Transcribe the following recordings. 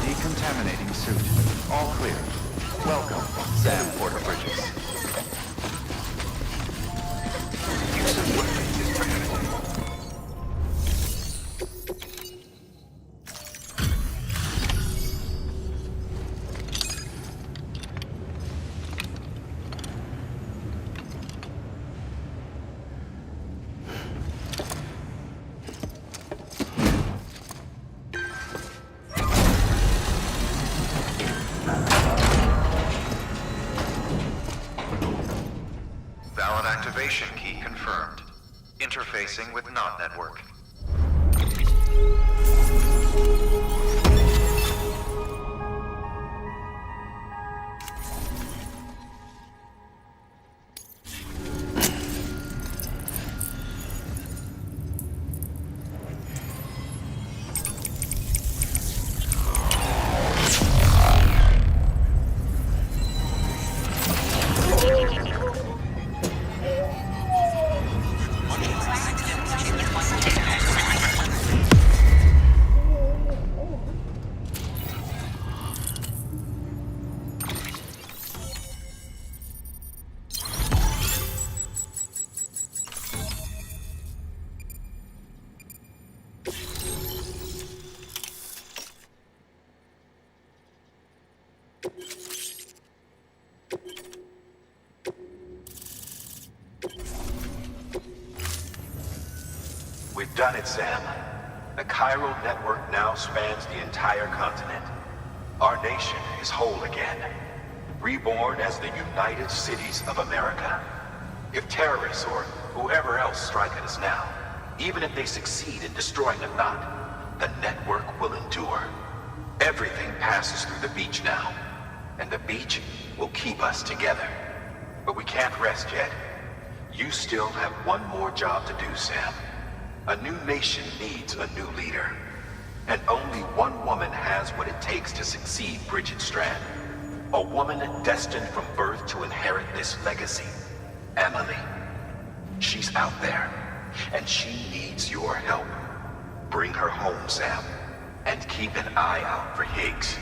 Decontaminating suit. All clear. Welcome, Sam Porter Bridges. Use of weapons is prohibited. Valid activation key confirmed. Interfacing with NOT network. We've done it, Sam. The chiral network now spans the entire continent. Our nation is whole again, reborn as the United Cities of America. If terrorists or whoever else strike at us now, even if they succeed in destroying the knot, the network will endure. Everything passes through the beach now, and the beach will keep us together. But we can't rest yet. You still have one more job to do, Sam. A new nation needs a new leader. And only one woman has what it takes to succeed Bridget Strand. A woman destined from birth to inherit this legacy. Emily. She's out there, and she needs your help. Bring her home, Sam. And keep an eye out for Higgs.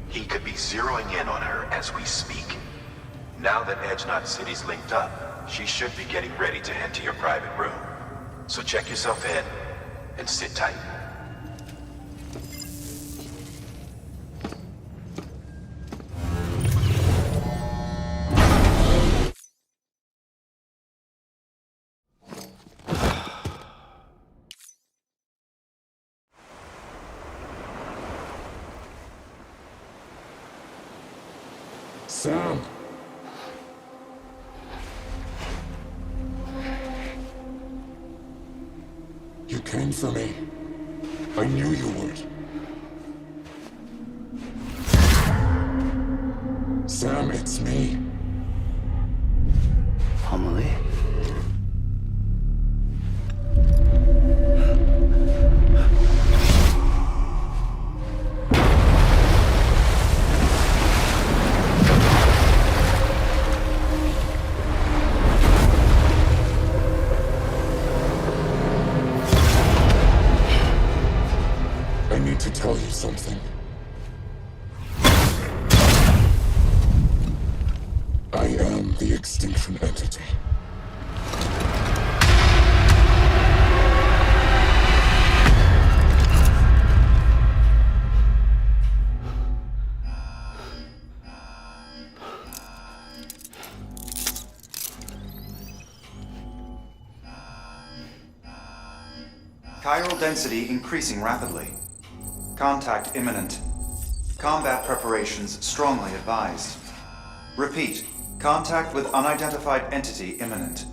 He could be zeroing in on her as we speak. Now that Edge Knot City's linked up, she should be getting ready to head to your private room. So check yourself in, and sit tight. Sam! You came for me. I knew you would. Sam, it's me. Emily? to tell you something. I am the extinction entity. Chiral density increasing rapidly. Contact imminent. Combat preparations strongly advised. Repeat, contact with unidentified entity imminent.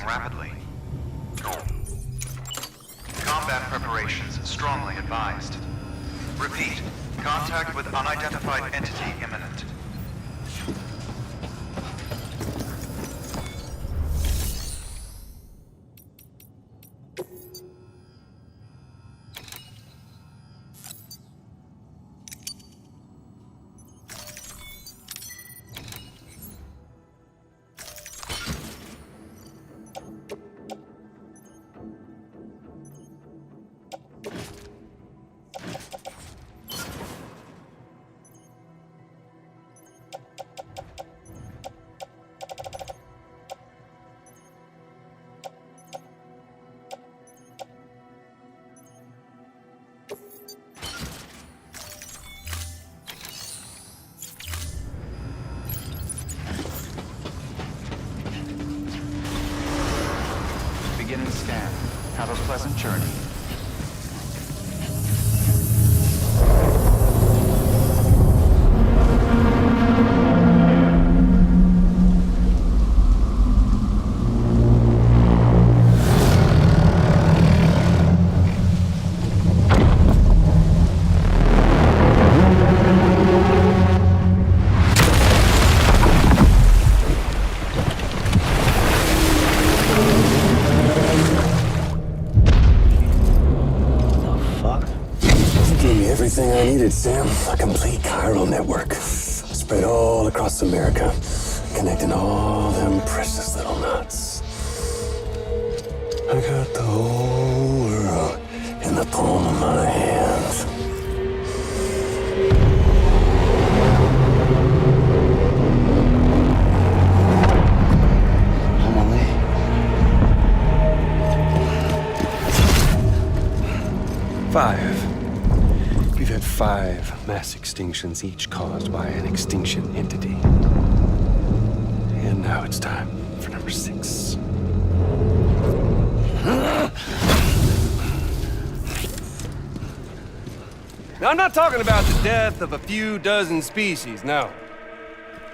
Rapidly. Combat preparations strongly advised. Repeat, contact with unidentified entity imminent. Beginning scan. Have a pleasant journey. Everything I needed, Sam. A complete chiral network. Spread all across America. Connecting all them precious little knots. I got the whole world in the palm of my hand. We've had 5 mass extinctions, each caused by an extinction entity. And now it's time for number 6. Now, I'm not talking about the death of a few dozen species, no.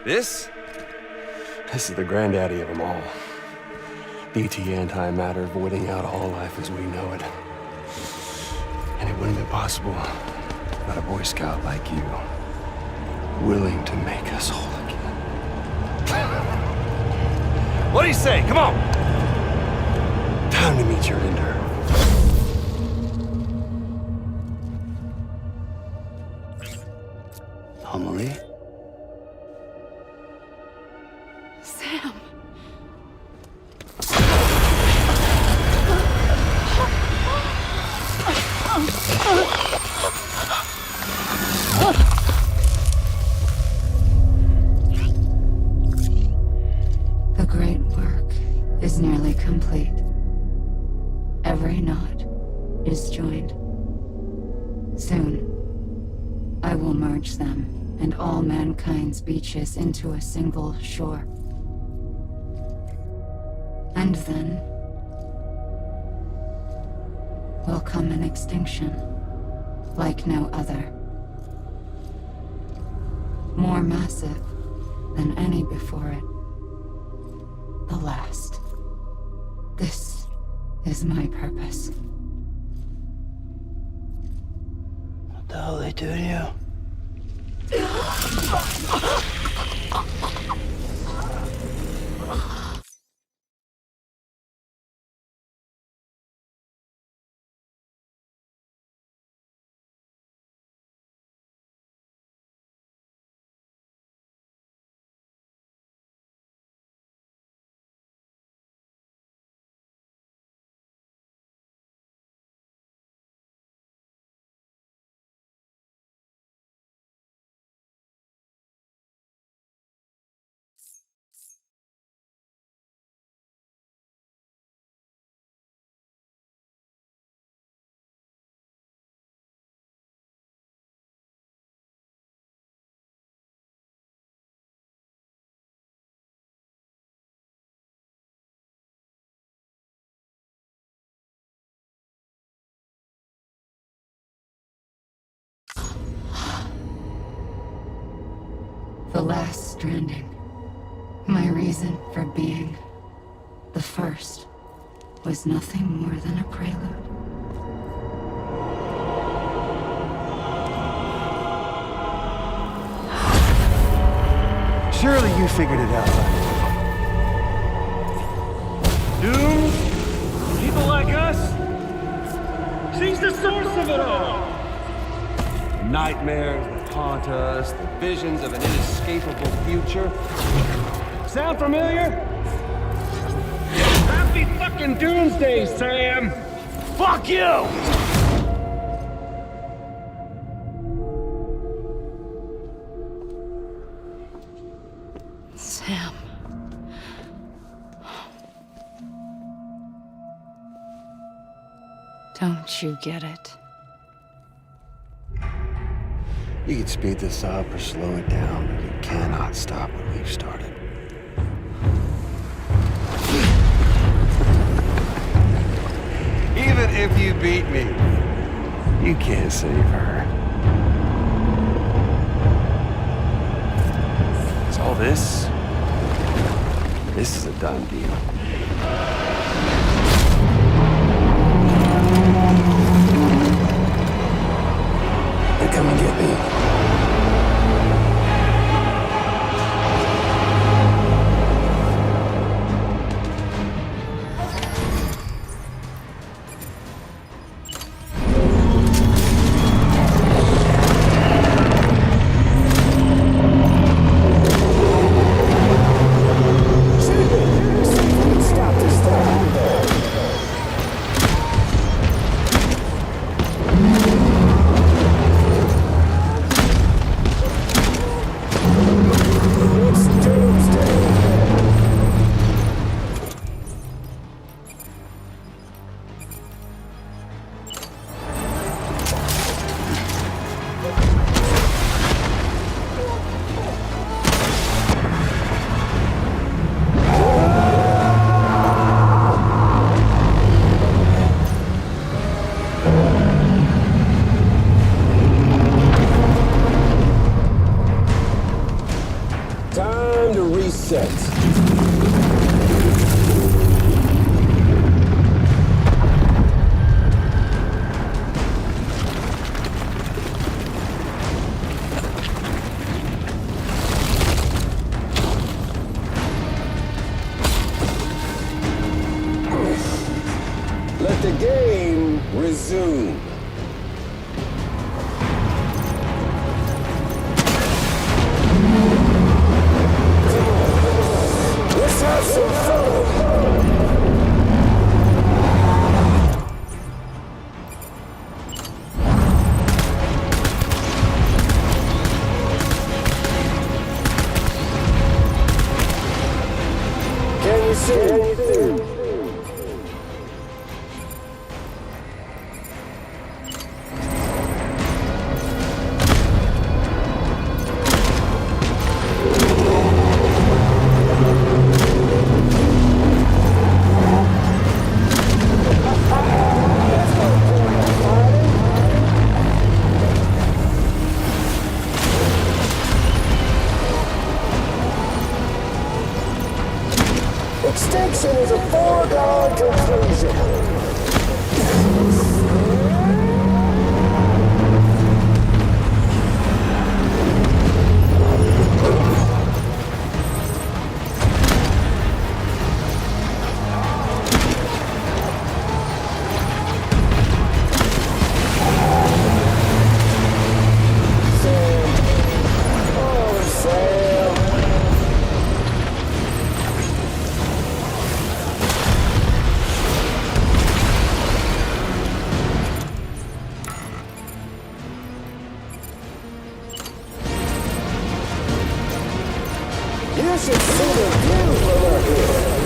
This is the granddaddy of them all. BT antimatter voiding out all life as we know it. And it wouldn't be possible without a Boy Scout like you, willing to make us whole again. What do you say? Come on! Time to meet your ender. Amelie? Sam. will merge them and all mankind's beaches into a single shore. And then will come an extinction like no other. More massive than any before it. The last. This is my purpose. What the hell they do to you? The last stranding. My reason for being. The first was nothing more than a prelude. Surely you figured it out. Doom? People like us? She's the source of it all! Nightmares that haunt us, the visions of an inescapable future. Sound familiar? Happy fucking doomsday, Sam! Fuck you! Sam. Don't you get it? You can speed this up or slow it down, but you cannot stop what we've started. Even if you beat me, you can't save her. So all this is a done deal. They come and get me. Time to reset. Let the game resume. Let's have some fun! Can you see anything? foregone conclusion. You should see the view from up here.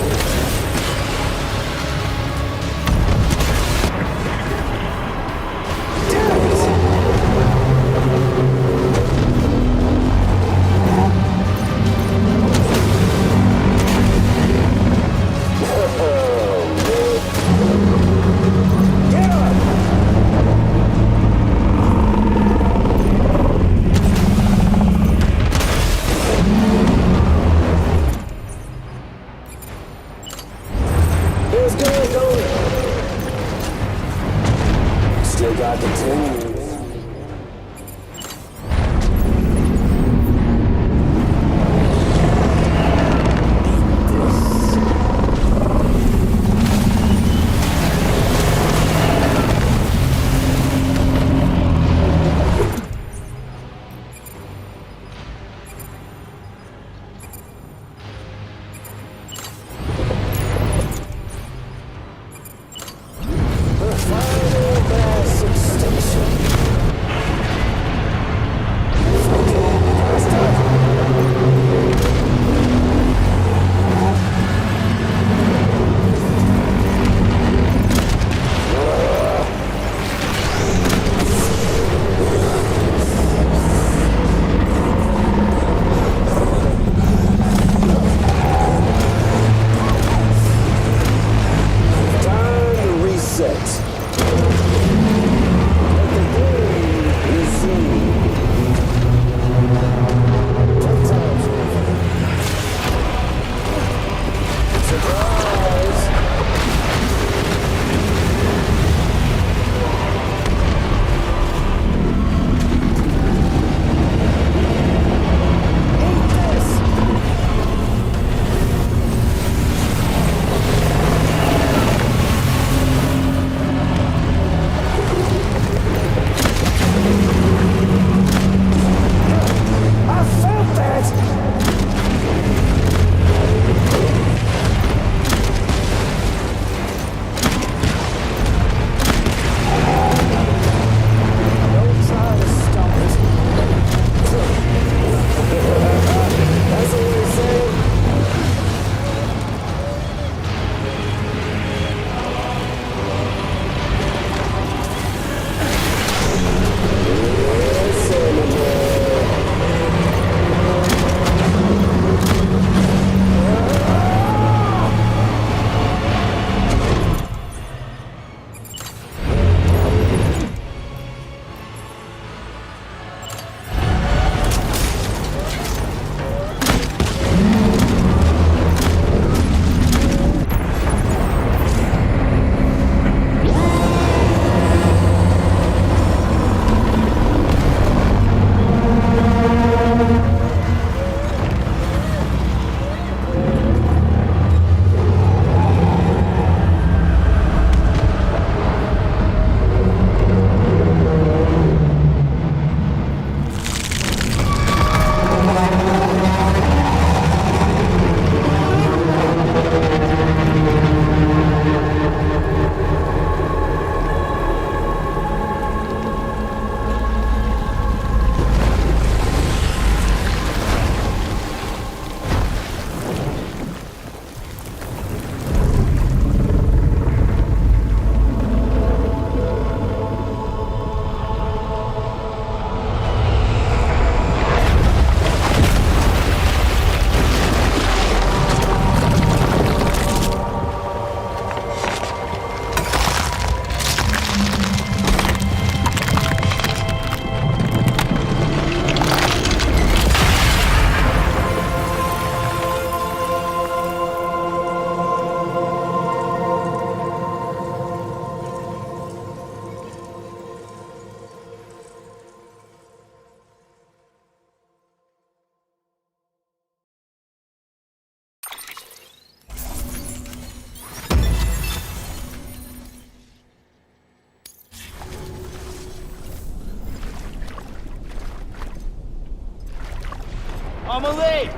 Amelie!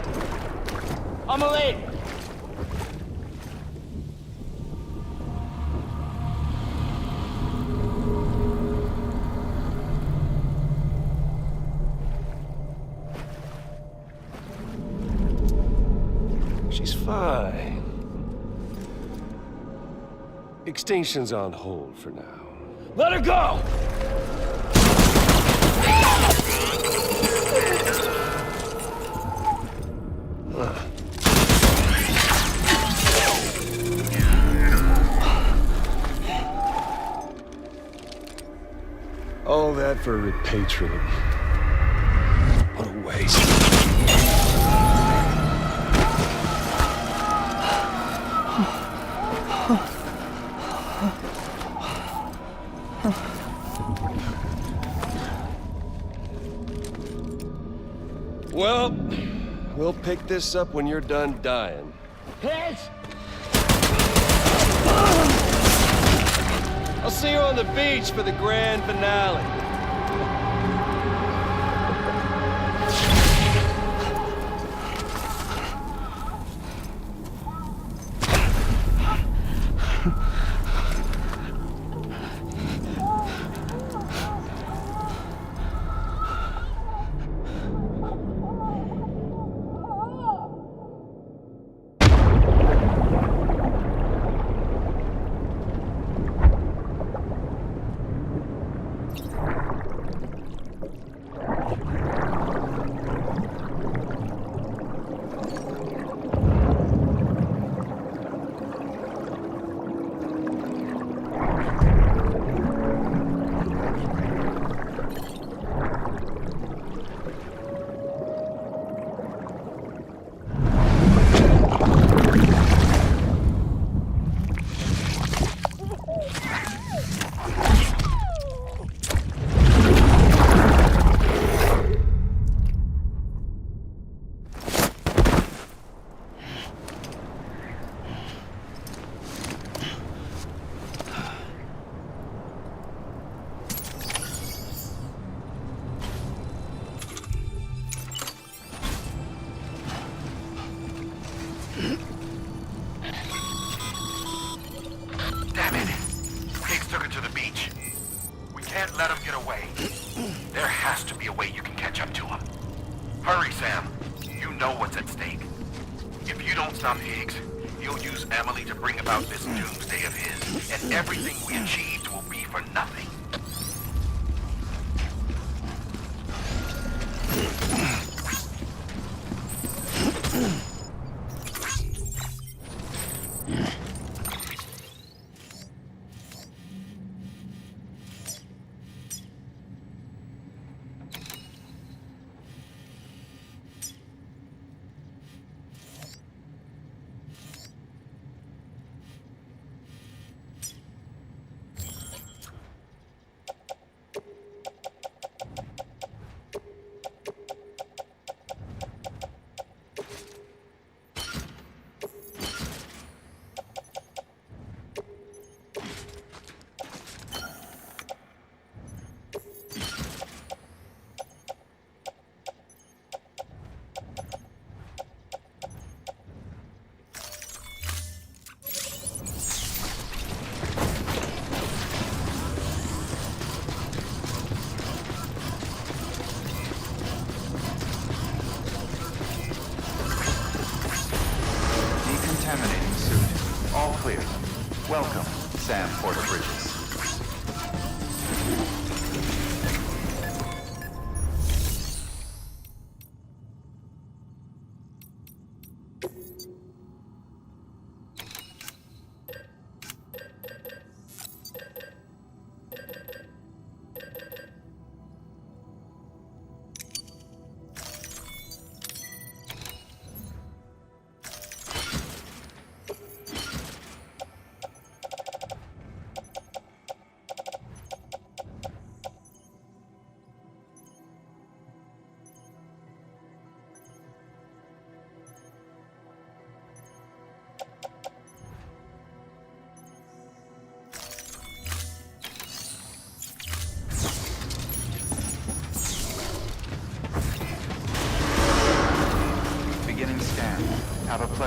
Amelie! She's fine. Extinction's on hold for now. Let her go! All that for repatriate. What a waste. Well, we'll pick this up when you're done dying. Hitch! I'll see you on the beach for the grand finale. Damn it! Higgs took it to the beach. We can't let him get away. There has to be a way you can catch up to him. Hurry, Sam. You know what's at stake. If you don't stop Higgs, he'll use Emily to bring about this doomsday of his, and everything we achieved will be for nothing. Decontaminating suit. All clear. Welcome, Sam Porter Bridges.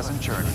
pleasant journey.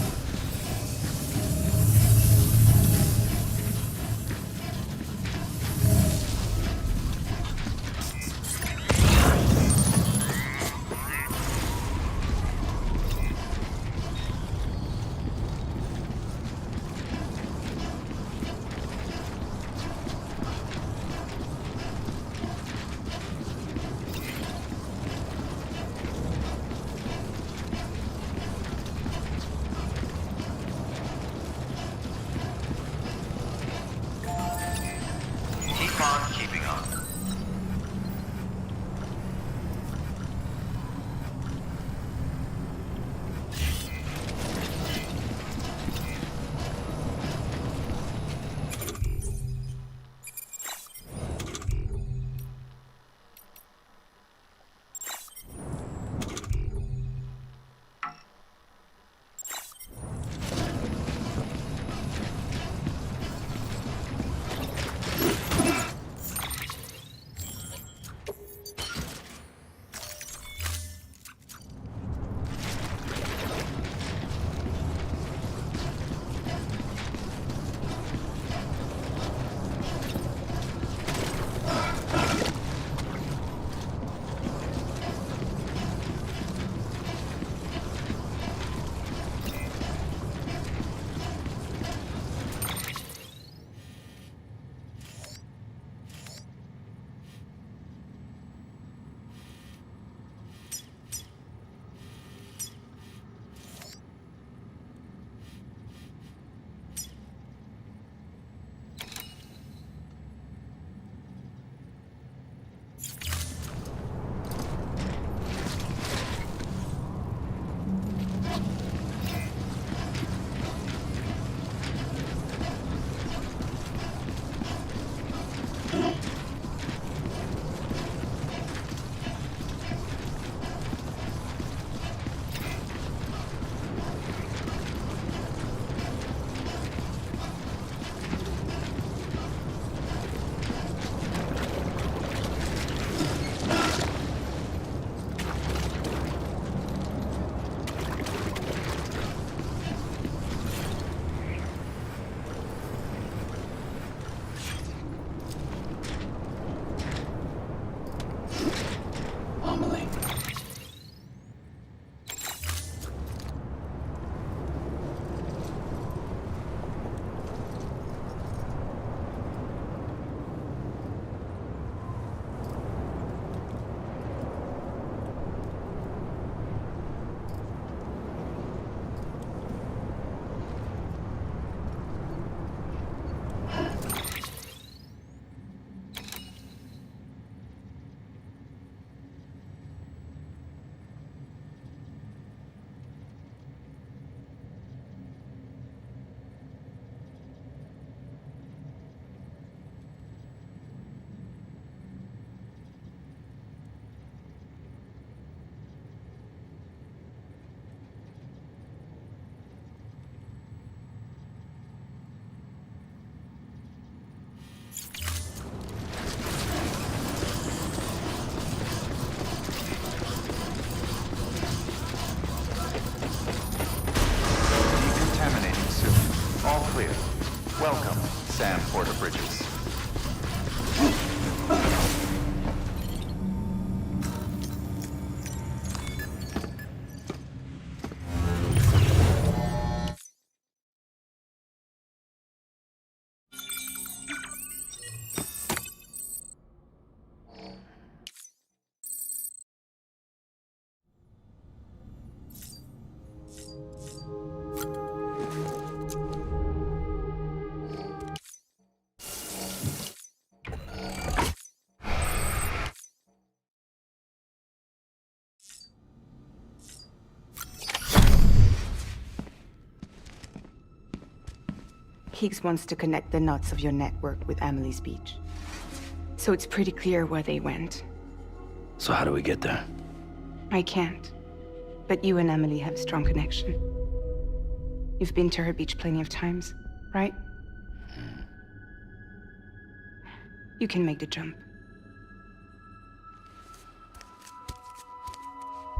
Keep on keeping on. Welcome, Sam Porter Bridges. Higgs wants to connect the knots of your network with Amelie's beach. So it's pretty clear where they went. So how do we get there? I can't. But you and Emily have a strong connection. You've been to her beach plenty of times, right? You can make the jump.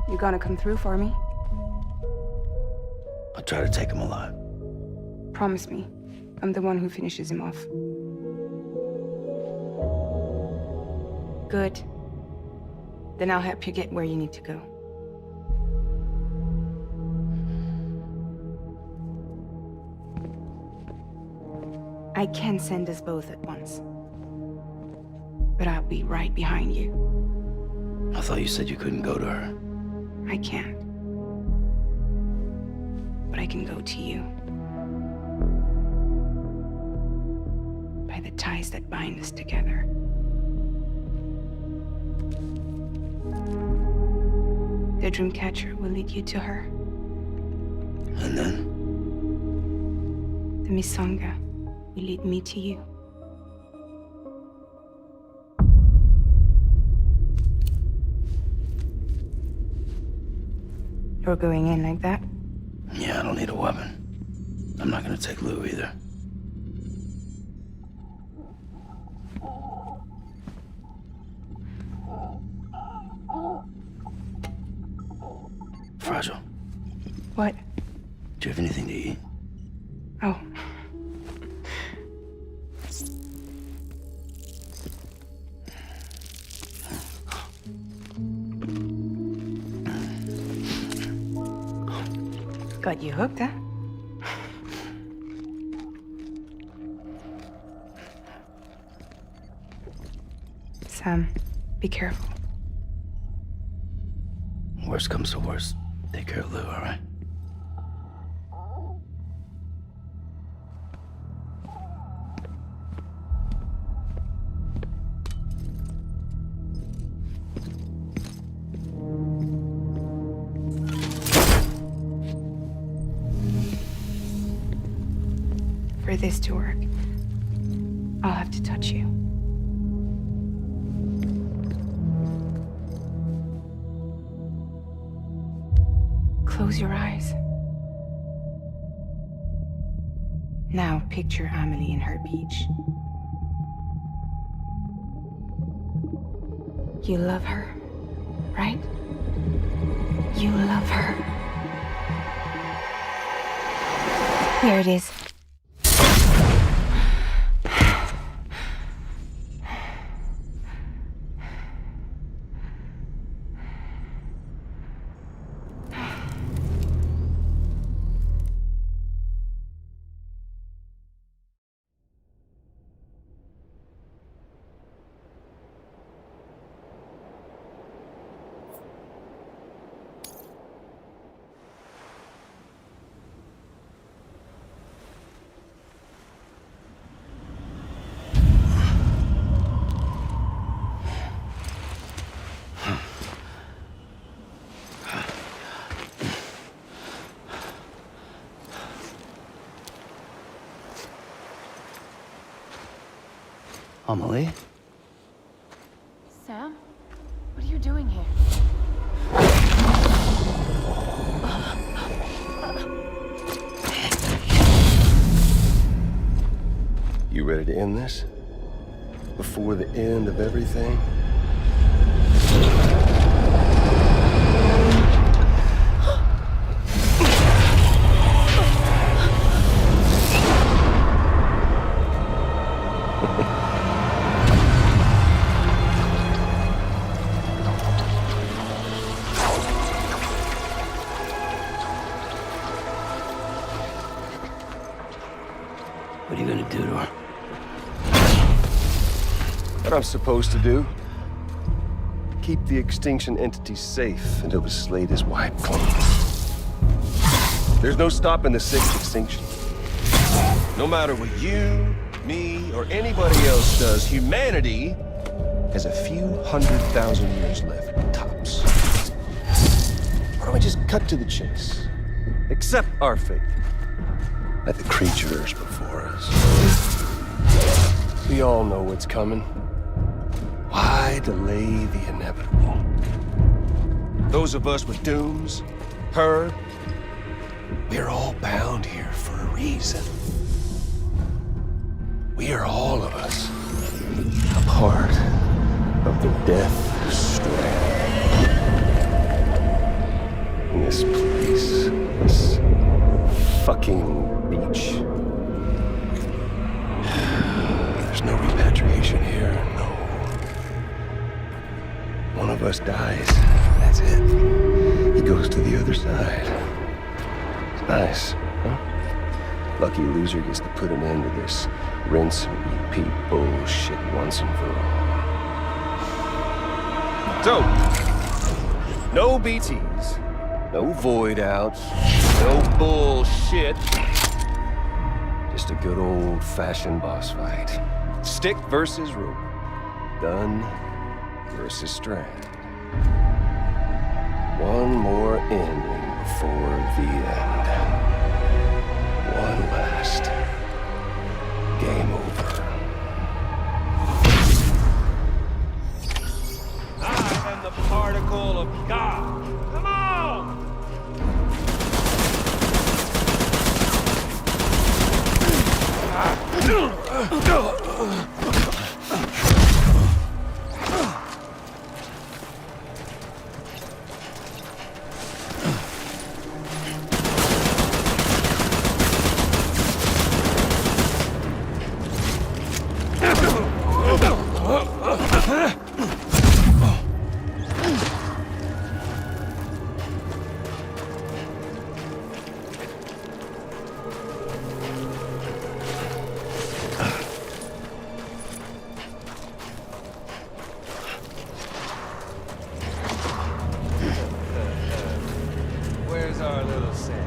You gonna come through for me? I'll try to take him alive. Promise me, I'm the one who finishes him off. Good. Then I'll help you get where you need to go. I can send us both at once. But I'll be right behind you. I thought you said you couldn't go to her. I can't. But I can go to you. By the ties that bind us together. The Dreamcatcher will lead you to her. And then? The Misanga will lead me to you. You're going in like that? Yeah, I don't need a weapon. I'm not gonna take Lou either. Fragile. What? Do you have anything to eat? Oh. Got you hooked, huh? Sam, be careful. Worst comes to worst, take care of Lou, all right? For this to work, I'll have to touch you. Close your eyes. Now picture Amelie in her beach. You love her, right? You love her. Here it is. Amelie? Sam? What are you doing here? You ready to end this? Before the end of everything? What are you gonna do to her? What I'm supposed to do? Keep the extinction entity safe until the slate is wiped clean. There's no stopping the sixth extinction. No matter what you, me, or anybody else does, humanity has a few 100,000 years left, tops. Why don't we just cut to the chase? Accept our fate, like the creatures before us. We all know what's coming. Why delay the inevitable? Those of us with dooms, her, we're all bound here for a reason. We are all of us a part of the Death Strand. In this place, this fucking beach. There's no repatriation here, no. One of us dies, that's it. He goes to the other side. It's nice, huh? Lucky loser gets to put an end to this rinse and repeat bullshit once and for all. So, no BTs, no void outs, no bullshit. Just a good old-fashioned boss fight. Stick versus rope. Gun versus strand. One more ending before the end. One last game over. I am the particle of God. Come on! Where's our little Sam?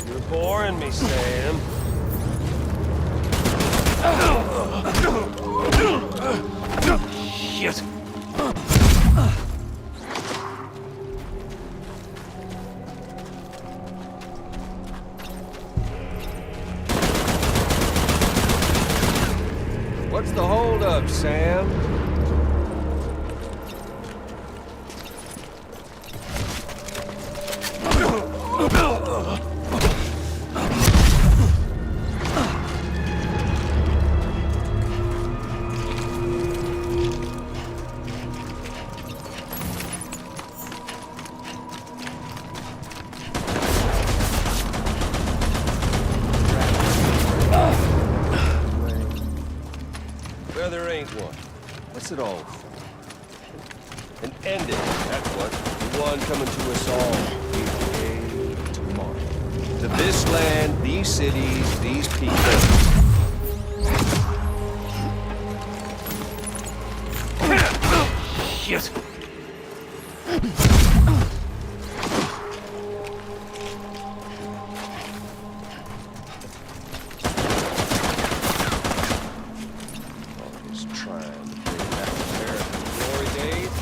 You're boring me, Sam. Shit. What's the holdup, Sam? Where there ain't one. What's it all for? An ending, that's what. The one coming to us all here tomorrow. To this land, these cities, these people. Shit.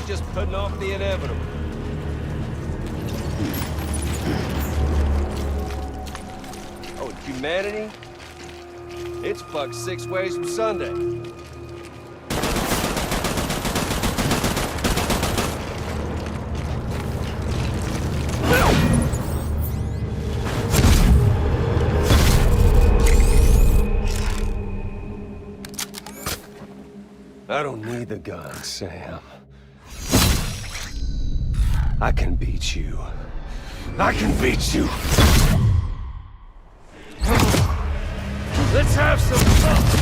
Just putting off the inevitable. Oh, humanity? It's fucked 6 ways from Sunday. I don't need the gun, Sam. I can beat you. I can beat you. Let's have some fun.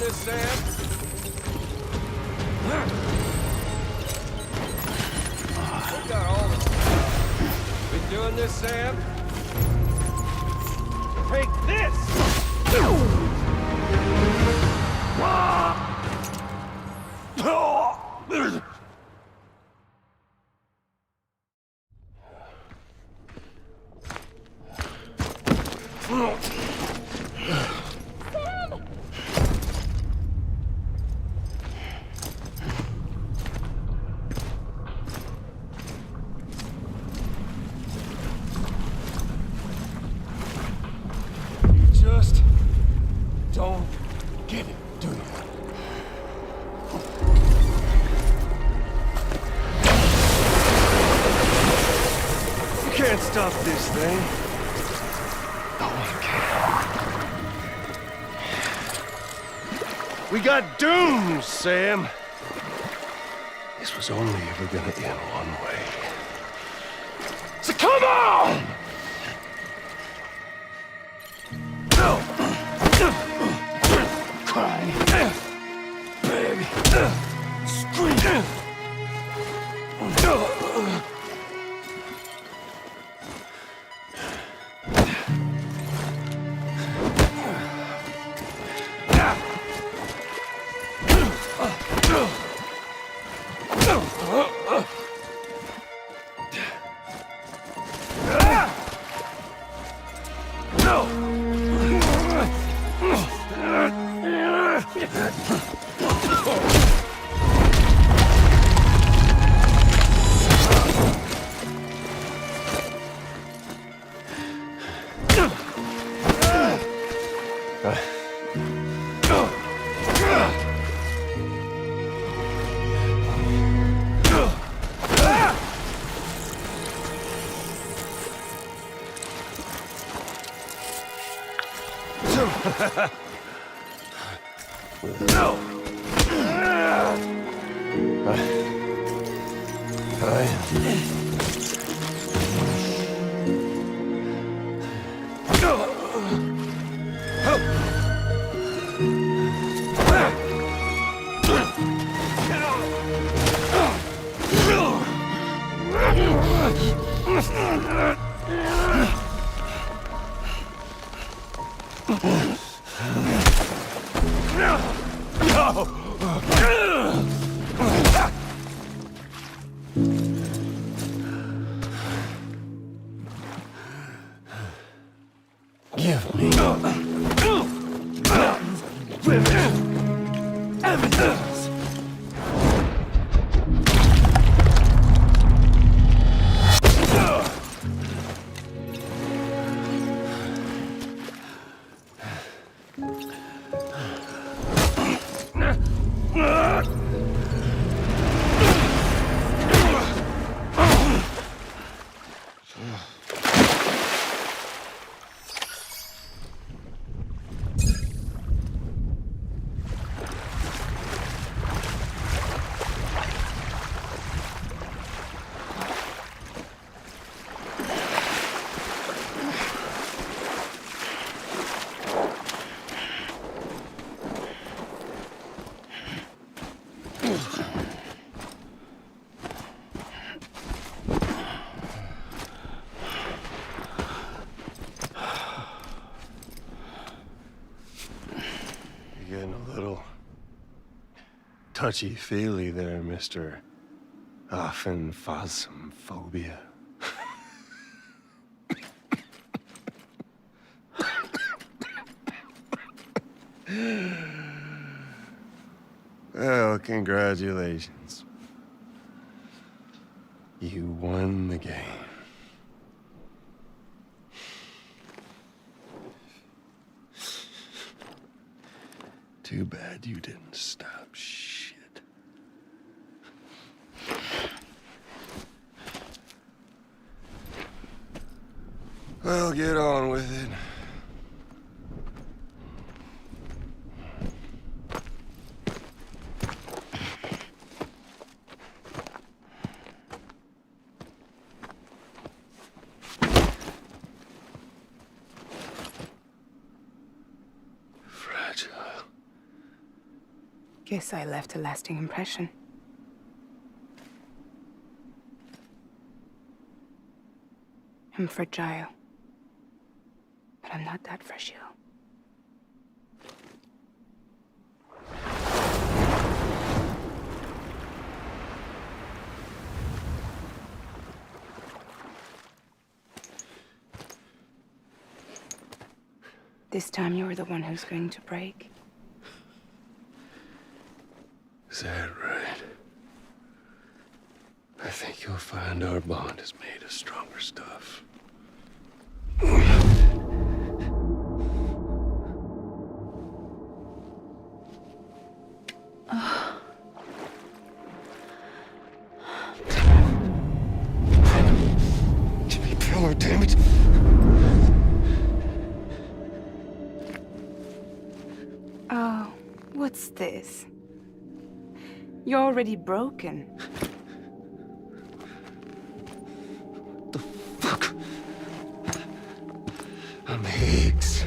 this, Sam? We got all the stuff. We doing this, Sam? Take this! Just don't get it, do you? You can't stop this thing. No one can. We got dooms, Sam. This was only ever gonna end one way. So come on! Cry, beg, scream. Give me evidence. Getting a little touchy-feely there, Mr. Phasmophobia. Well, congratulations. You won the game. Too bad you didn't stop shit. Well, get on with it. Fragile Guess I left a lasting impression. I'm fragile. But I'm not that fragile. This time you're the one who's going to break. Is that right? I think you'll find our bond is made of stronger stuff. Give me power, damn it! Oh, what's this? You're already broken. Fuck! I'm Higgs.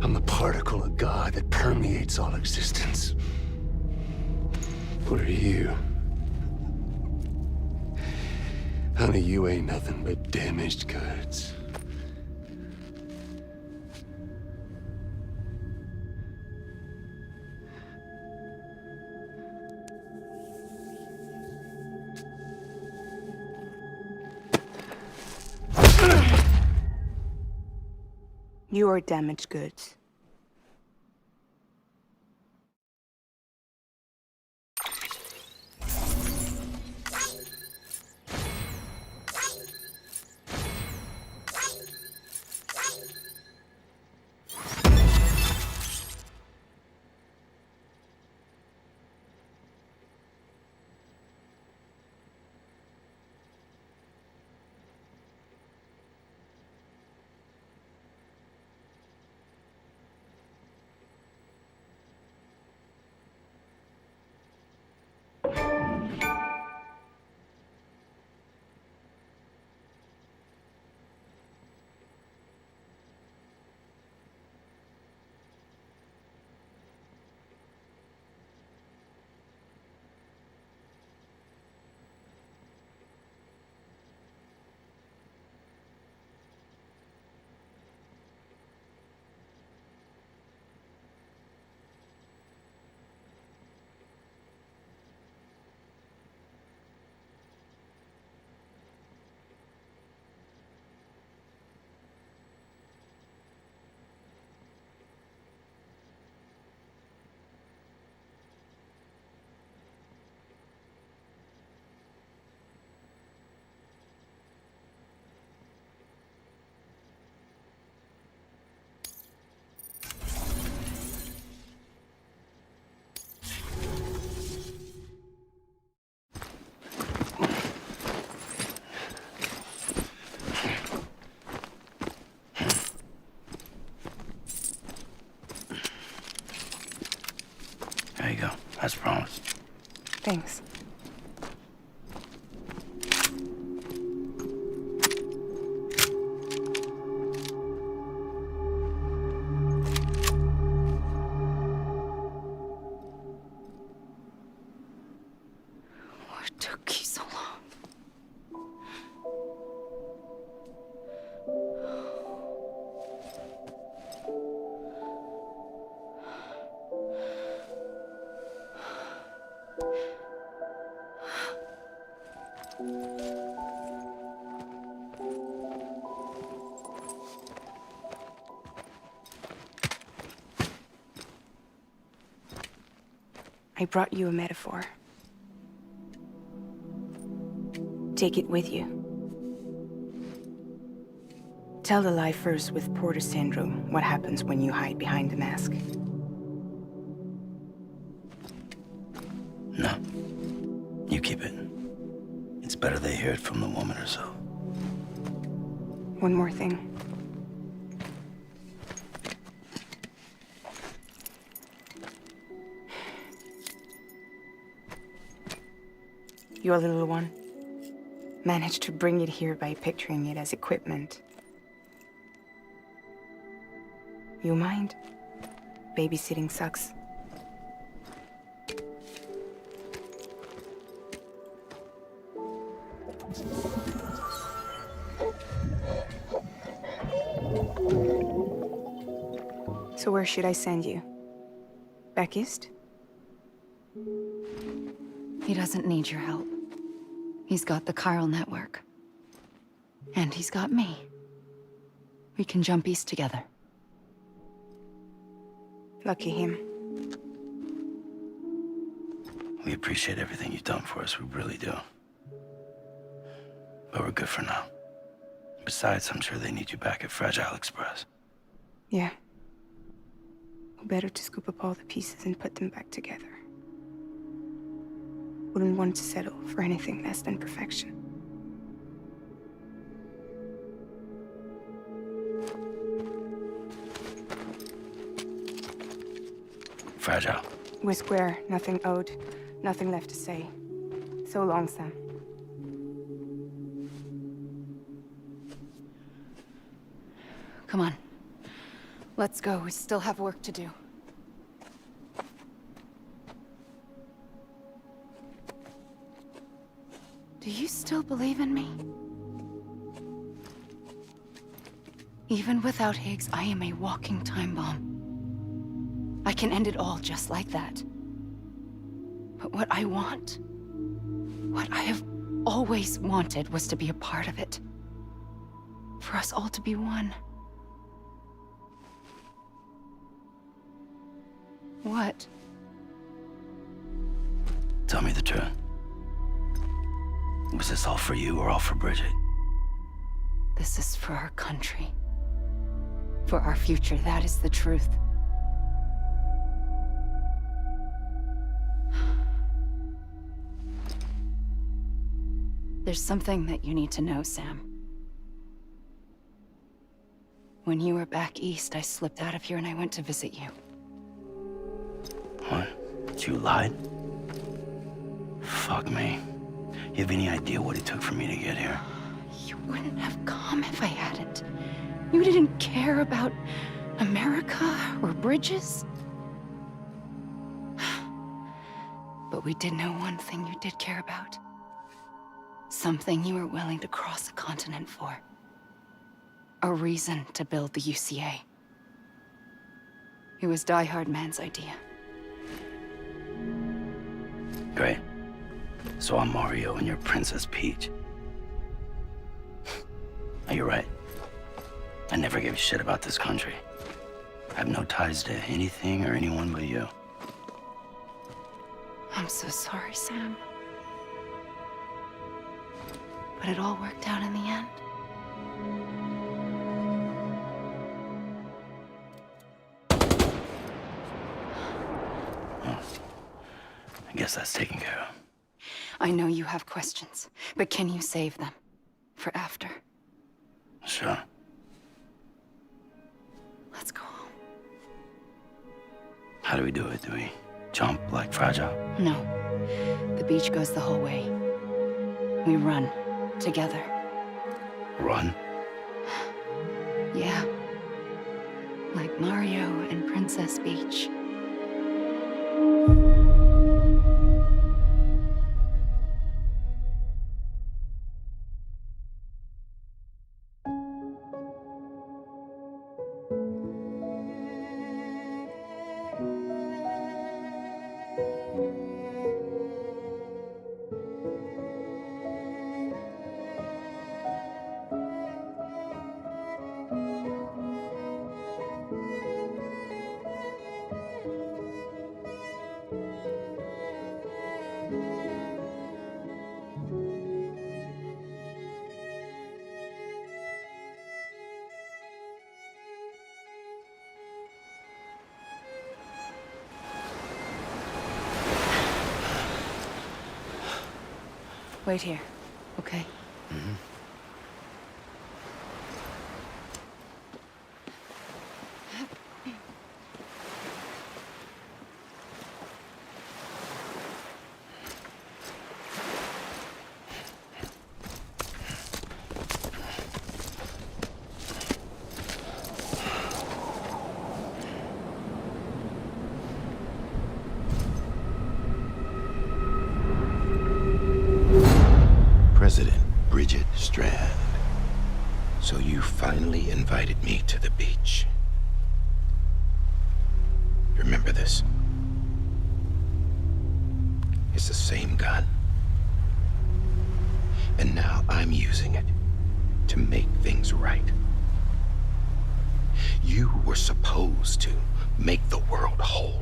I'm the particle of God that permeates all existence. What are you? Honey, you ain't nothing but damaged goods. You are damaged goods. There you go. As promised. Thanks. What took you so long? I brought you a metaphor. Take it with you. Tell the lifers with Porter syndrome what happens when you hide behind the mask. No. You keep it. It's better they hear it from the woman herself. One more thing. Your little one managed to bring it here by picturing it as equipment. You mind? Babysitting sucks. So where should I send you? Back east? He doesn't need your help. He's got the chiral network. And he's got me. We can jump east together. Lucky him. We appreciate everything you've done for us, we really do. But we're good for now. Besides, I'm sure they need you back at Fragile Express. Yeah. Better to scoop up all the pieces and put them back together. Wouldn't want to settle for anything less than perfection. Fragile. We're square, nothing owed, nothing left to say. So long, Sam. Come on. Let's go. We still have work to do. Do you still believe in me? Even without Higgs, I am a walking time bomb. I can end it all just like that. But what I want, what I have always wanted, was to be a part of it. For us all to be one. What? Tell me the truth. Was this all for you or all for Bridget? This is for our country. For our future, that is the truth. There's something that you need to know, Sam. When you were back east, I slipped out of here and I went to visit you. What? You lied? Fuck me. You have any idea what it took for me to get here? You wouldn't have come if I hadn't. You didn't care about America or bridges. But we did know one thing you did care about. Something you were willing to cross a continent for. A reason to build the UCA. It was Die Hard Man's idea. Great. So I'm Mario and you're Princess Peach. You're right. I never gave a shit about this country. I have no ties to anything or anyone but you. I'm so sorry, Sam. But it all worked out in the end. Well, I guess that's taken care of. I know you have questions, but can you save them for after? Sure. Let's go home. How do we do it? Do we jump like Fragile? No. The beach goes the whole way. We run together. Run? Yeah. Like Mario and Princess Peach. Wait here, okay? Mm-hmm. President Bridget Strand. So you finally invited me to the beach. Remember this. It's the same gun. And now I'm using it to make things right. You were supposed to make the world whole,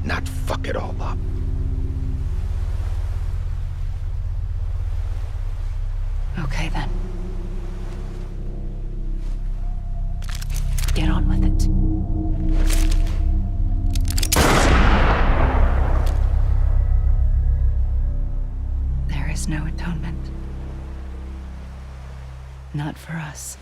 not fuck it all up. Okay, then. Get on with it. There is no atonement. Not for us.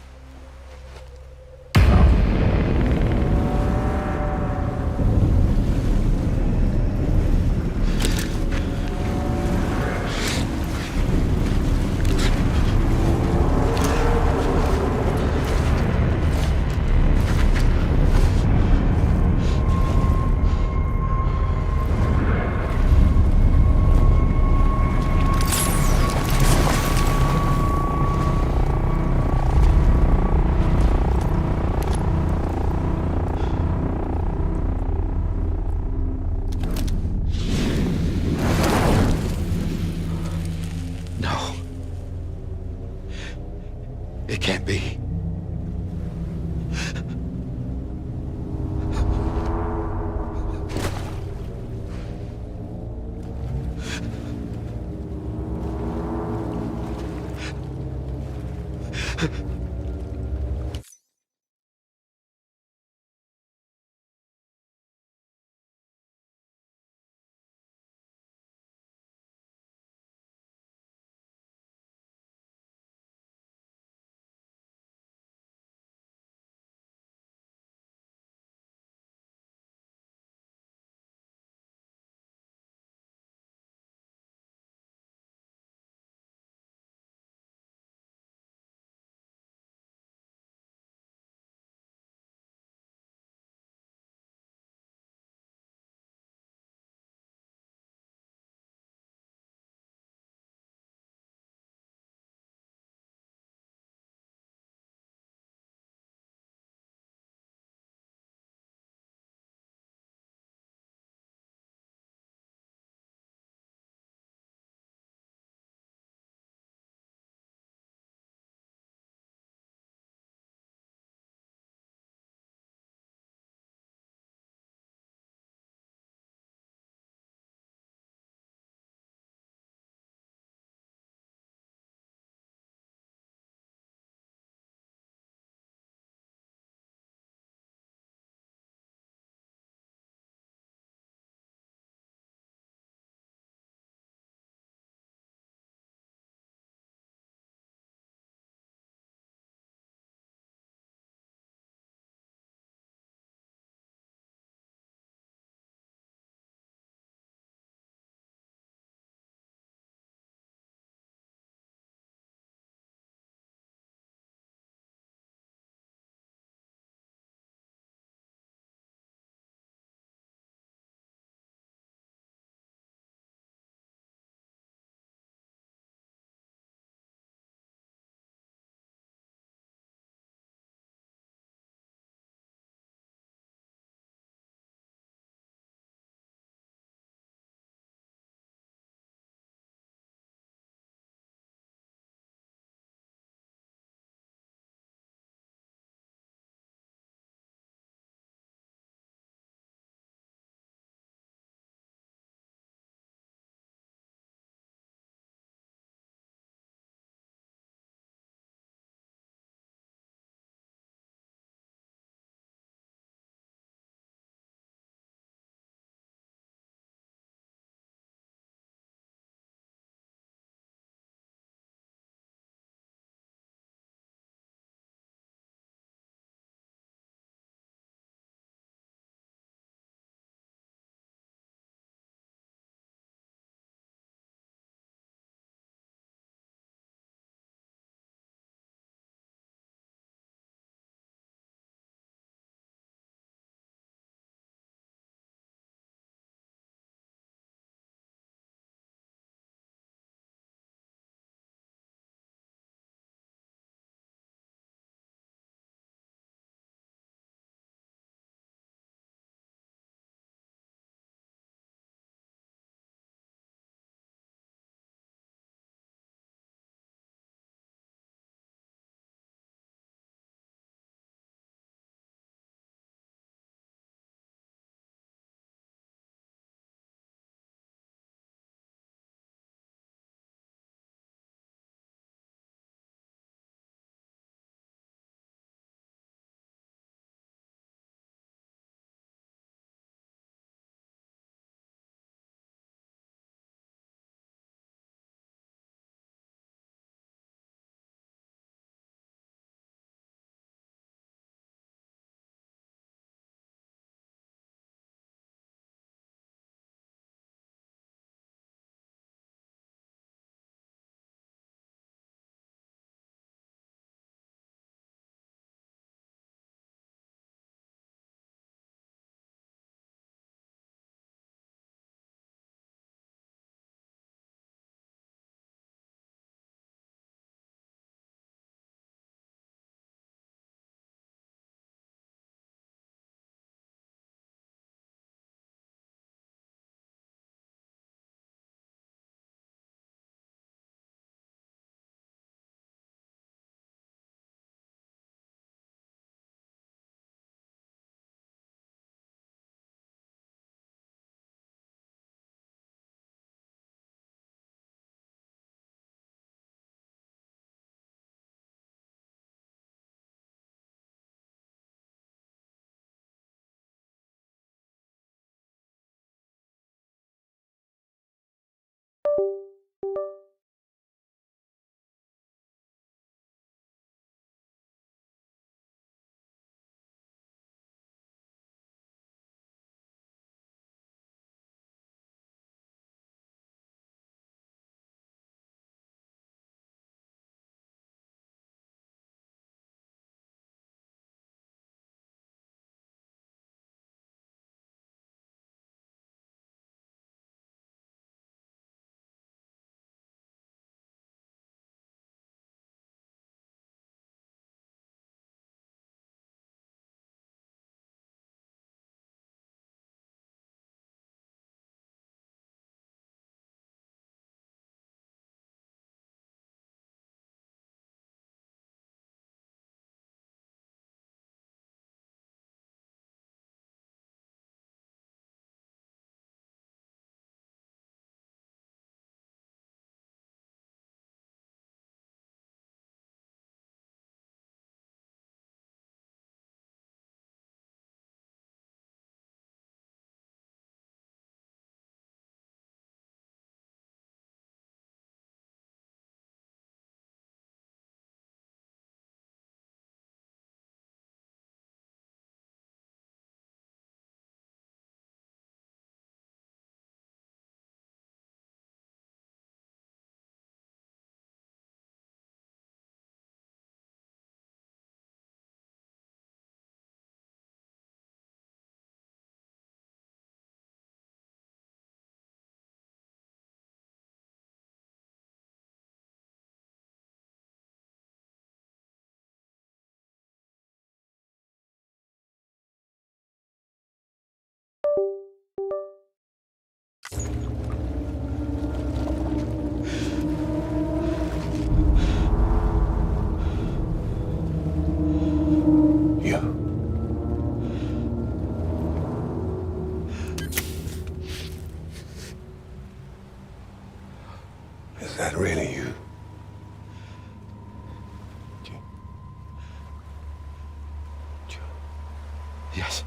Yes.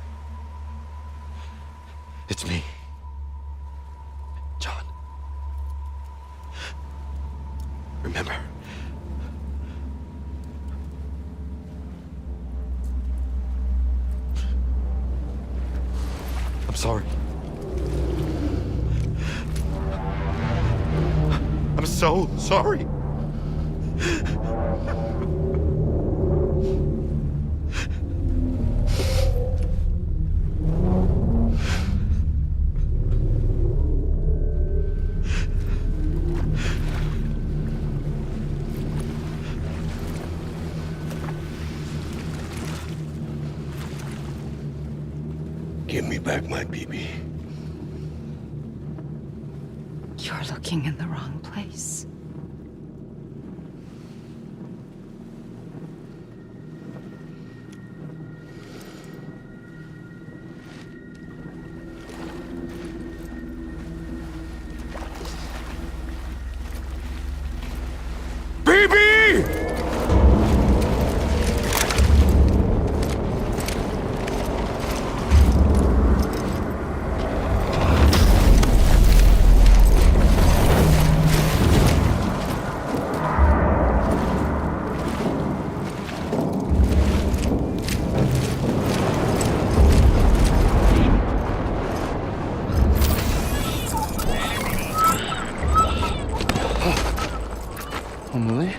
It's me. John. Remember. I'm sorry. I'm so sorry. Give me back my BB. You're looking in the wrong place. Emily?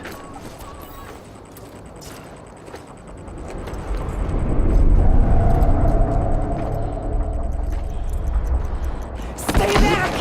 Stay back!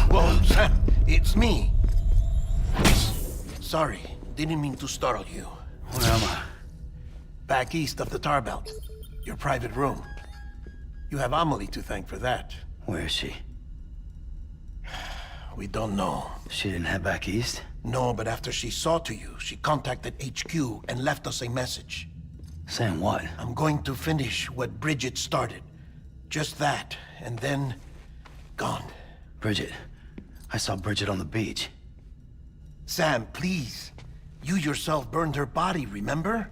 Whoa, Sam, it's me. Sorry, didn't mean to startle you. Where am I? Back east of the tar belt. Your private room. You have Amelie to thank for that. Where is she? We don't know. She didn't head back east? No, but after she saw to you, she contacted HQ and left us a message. Saying what? I'm going to finish what Bridget started. Just that, and then... gone. Bridget. I saw Bridget on the beach. Sam, please. You yourself burned her body, remember?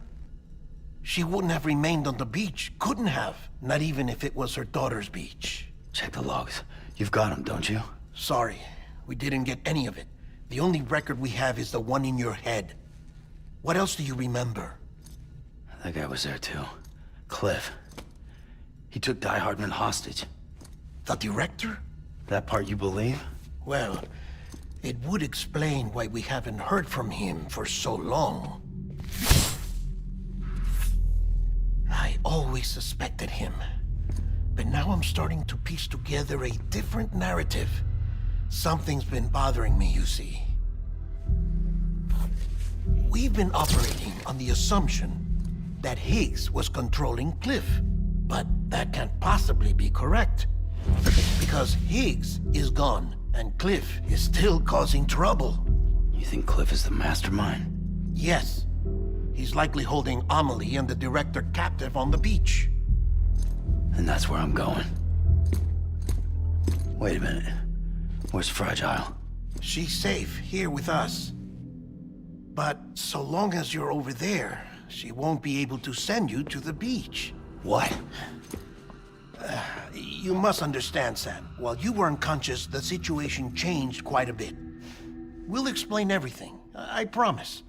She wouldn't have remained on the beach. Couldn't have. Not even if it was her daughter's beach. Check the logs. You've got them, don't you? Sorry. We didn't get any of it. The only record we have is the one in your head. What else do you remember? That guy was there too. Cliff. He took Die Hardman hostage. The director? That part you believe? Well, it would explain why we haven't heard from him for so long. I always suspected him. But now I'm starting to piece together a different narrative. Something's been bothering me, you see. We've been operating on the assumption that Higgs was controlling Cliff. But that can't possibly be correct. Because Higgs is gone, and Cliff is still causing trouble. You think Cliff is the mastermind? Yes. He's likely holding Amelie and the director captive on the beach. And that's where I'm going. Wait a minute. Where's Fragile? She's safe here with us. But so long as you're over there, she won't be able to send you to the beach. What? You must understand, Sam. While you were unconscious, the situation changed quite a bit. We'll explain everything, I promise.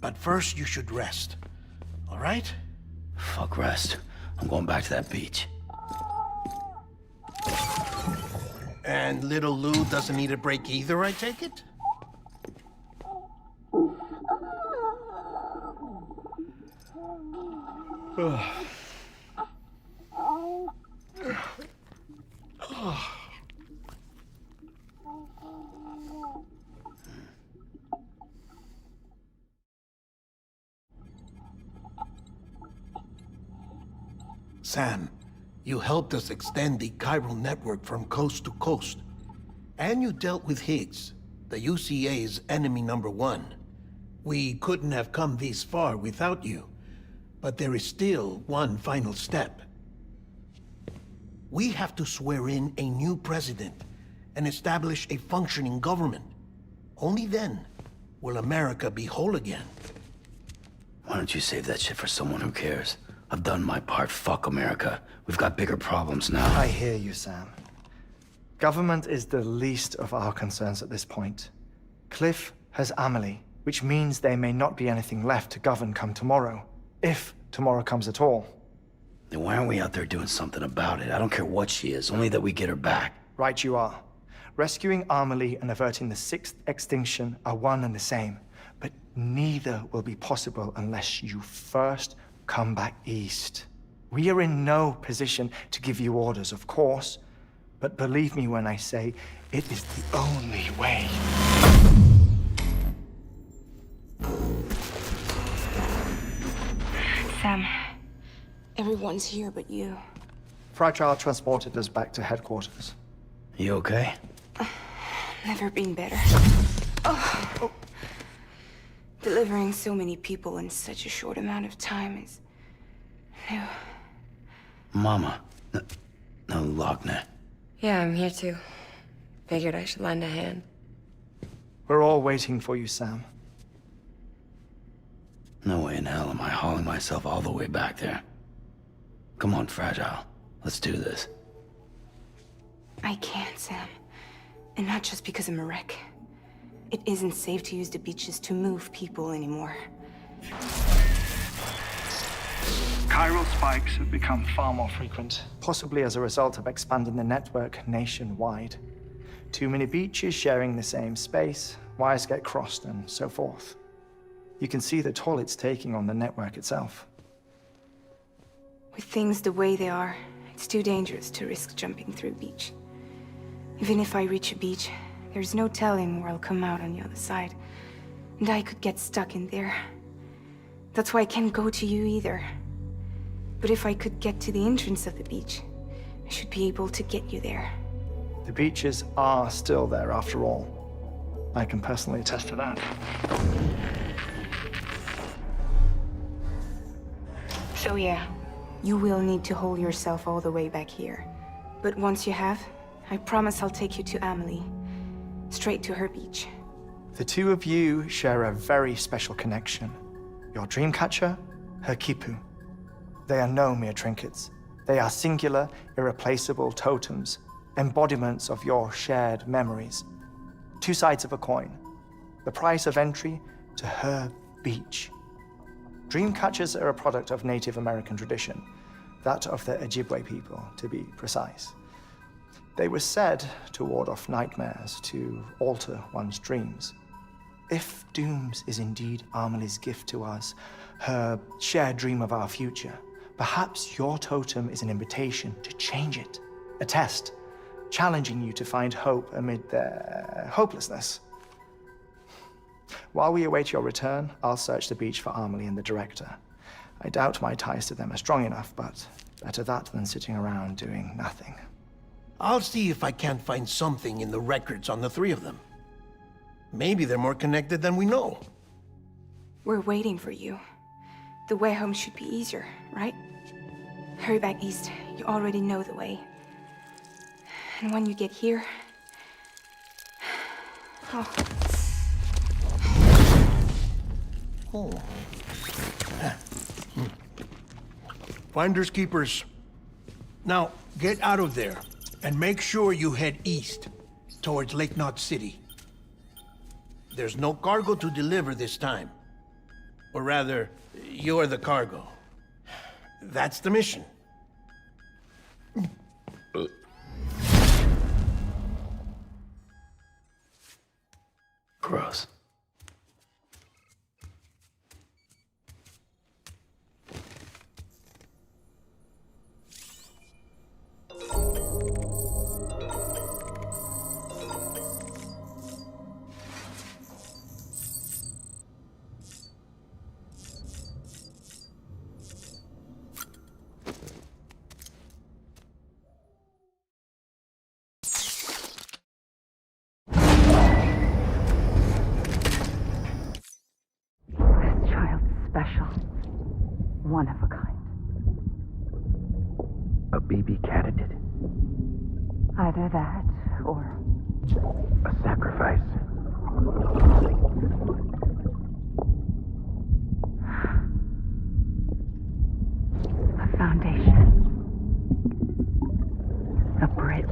But first, you should rest. All right? Fuck rest. I'm going back to that beach. And little Lou doesn't need a break either, I take it? Sam, you helped us extend the chiral network from coast to coast. And you dealt with Higgs, the UCA's enemy #1. We couldn't have come this far without you. But there is still one final step. We have to swear in a new president and establish a functioning government. Only then will America be whole again. Why don't you save that shit for someone who cares? I've done my part. Fuck America. We've got bigger problems now. I hear you, Sam. Government is the least of our concerns at this point. Cliff has Amelie, which means there may not be anything left to govern come tomorrow. If tomorrow comes at all. Then why aren't we out there doing something about it? I don't care what she is, only that we get her back. Right you are. Rescuing Amelie and averting the 6th extinction are one and the same. But neither will be possible unless you first come back east. We are in no position to give you orders, of course. But believe me when I say, it is the only way. Sam, everyone's here but you. Fragile transported us back to headquarters. You okay? Never been better. Oh. Delivering so many people in such a short amount of time is new. Mama. No, Lochner. Yeah, I'm here too. Figured I should lend a hand. We're all waiting for you, Sam. No way in hell am I hauling myself all the way back there. Come on, Fragile. Let's do this. I can't, Sam. And not just because I'm a wreck. It isn't safe to use the beaches to move people anymore. Chiral spikes have become far more frequent, possibly as a result of expanding the network nationwide. Too many beaches sharing the same space, wires get crossed, and so forth. You can see the toll it's taking on the network itself. With things the way they are, it's too dangerous to risk jumping through a beach. Even if I reach a beach, there's no telling where I'll come out on the other side. And I could get stuck in there. That's why I can't go to you either. But if I could get to the entrance of the beach, I should be able to get you there. The beaches are still there after all. I can personally attest to that. So yeah, you will need to hold yourself all the way back here. But once you have, I promise I'll take you to Amelie. Straight to her beach. The two of you share a very special connection. Your dreamcatcher, her Kipu. They are no mere trinkets. They are singular, irreplaceable totems, embodiments of your shared memories. Two sides of a coin. The price of entry to her beach. Dreamcatchers are a product of Native American tradition, that of the Ojibwe people, to be precise. They were said to ward off nightmares, to alter one's dreams. If Dooms is indeed Amelie's gift to us, her shared dream of our future, perhaps your totem is an invitation to change it. A test, challenging you to find hope amid their hopelessness. While we await your return, I'll search the beach for Amelie and the director. I doubt my ties to them are strong enough, but better that than sitting around doing nothing. I'll see if I can't find something in the records on the three of them. Maybe they're more connected than we know. We're waiting for you. The way home should be easier, right? Hurry back east. You already know the way. And when you get here... Oh. Oh. Finders keepers. Now, get out of there. And make sure you head east, towards Lake Knot City. There's no cargo to deliver this time. Or rather, you're the cargo. That's the mission. Gross. This child's special. One of a kind. A baby candidate. Either that, or A sacrifice. a foundation. A bridge.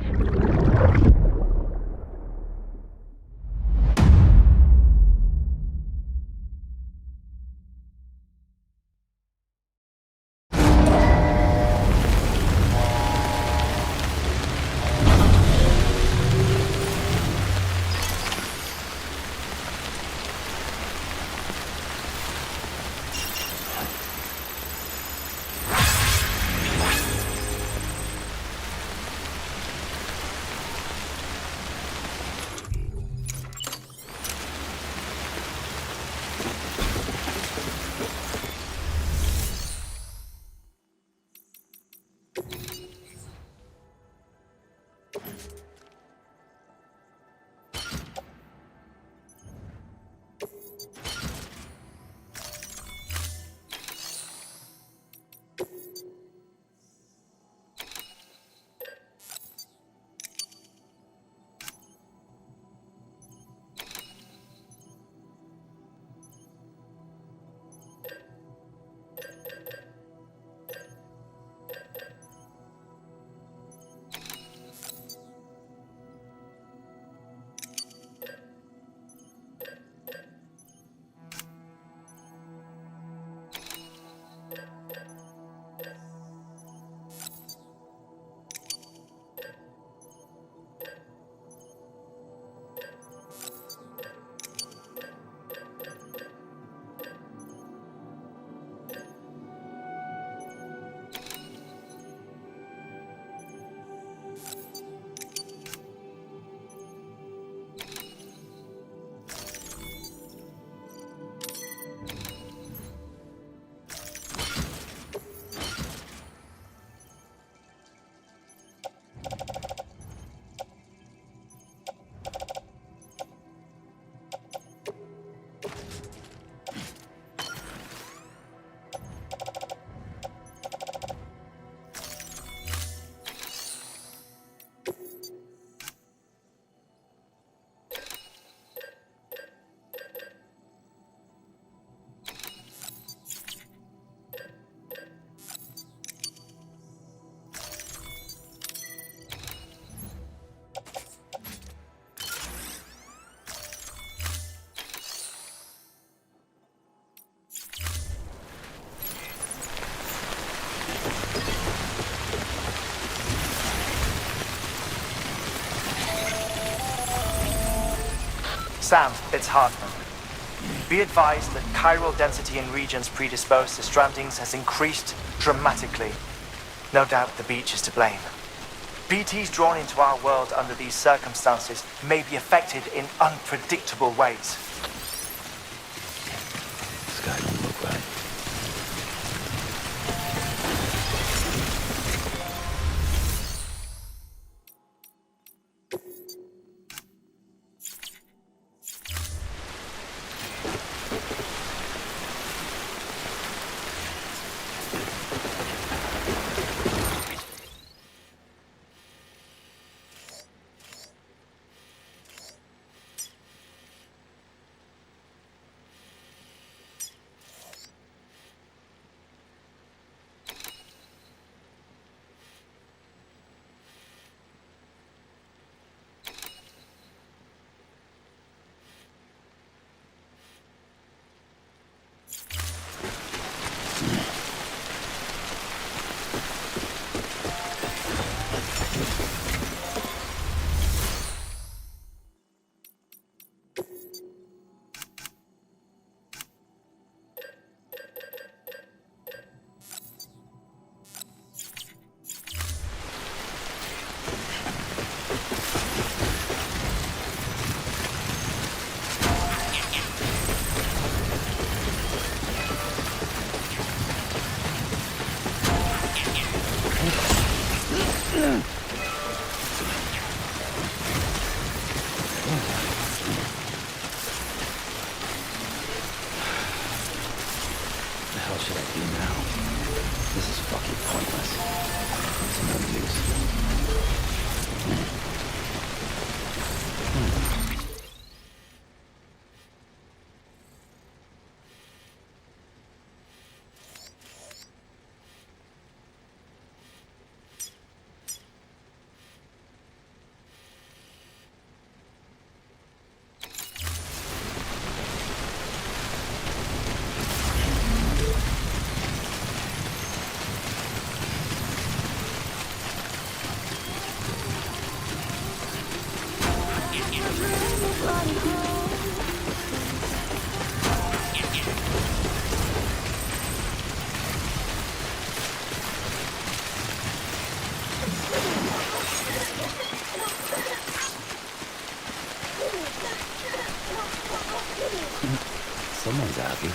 Sam, it's Hartman. Be advised that chiral density in regions predisposed to strandings has increased dramatically. No doubt the beach is to blame. BTs drawn into our world under these circumstances may be affected in unpredictable ways. This guy don't look right. should I do now? This is fucking pointless. It's no use. Someone's happy.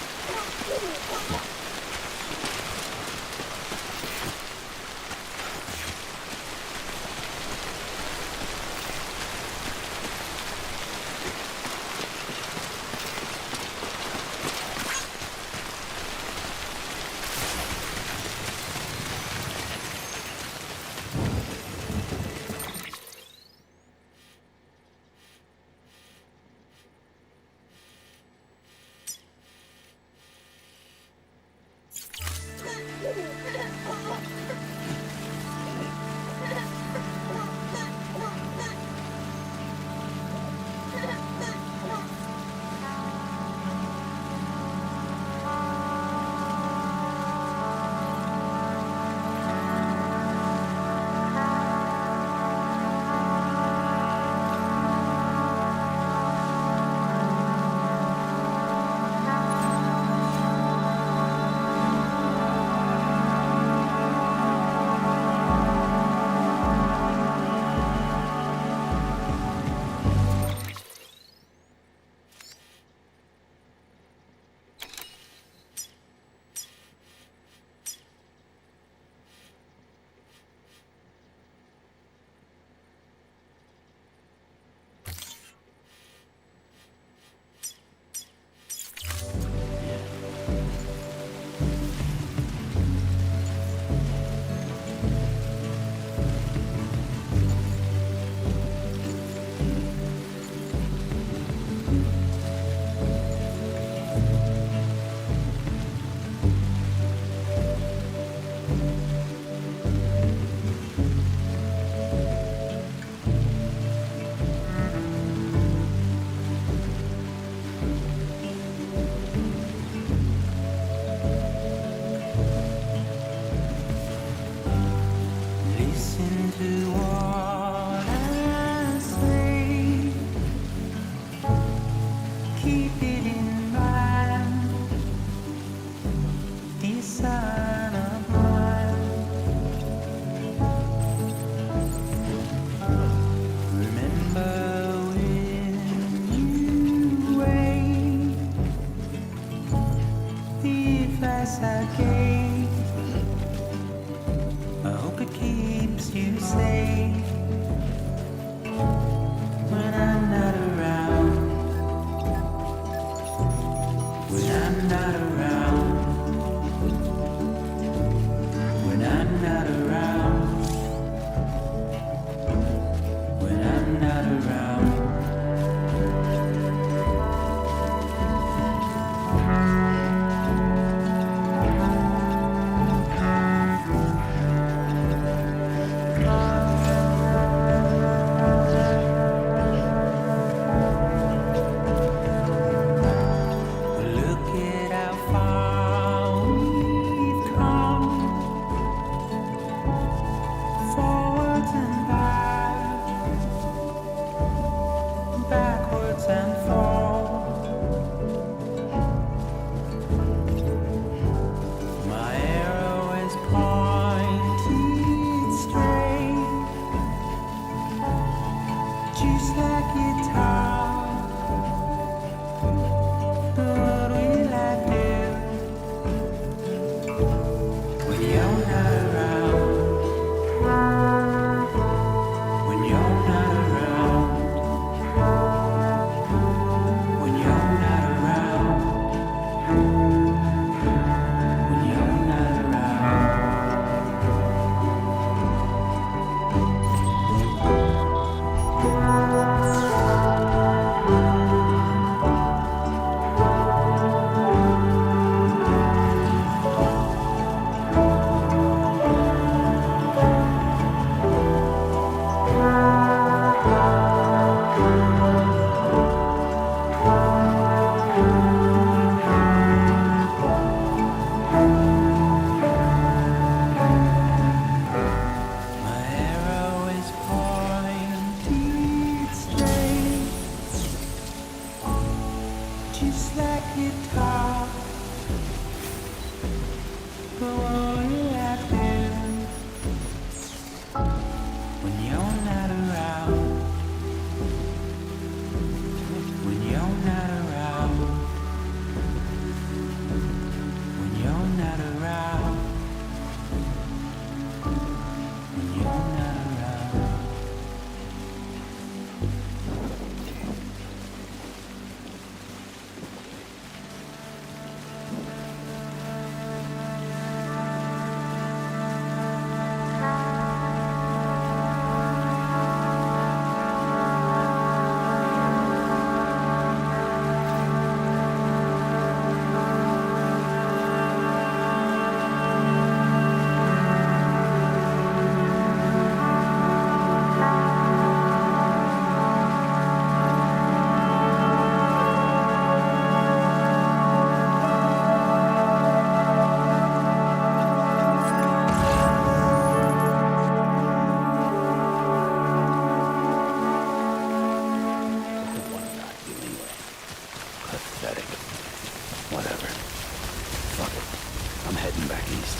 When I'm not around. When you're not around, when you're not around, when you're not around, when you're not around. Pathetic. Whatever. Fuck it. I'm heading back east.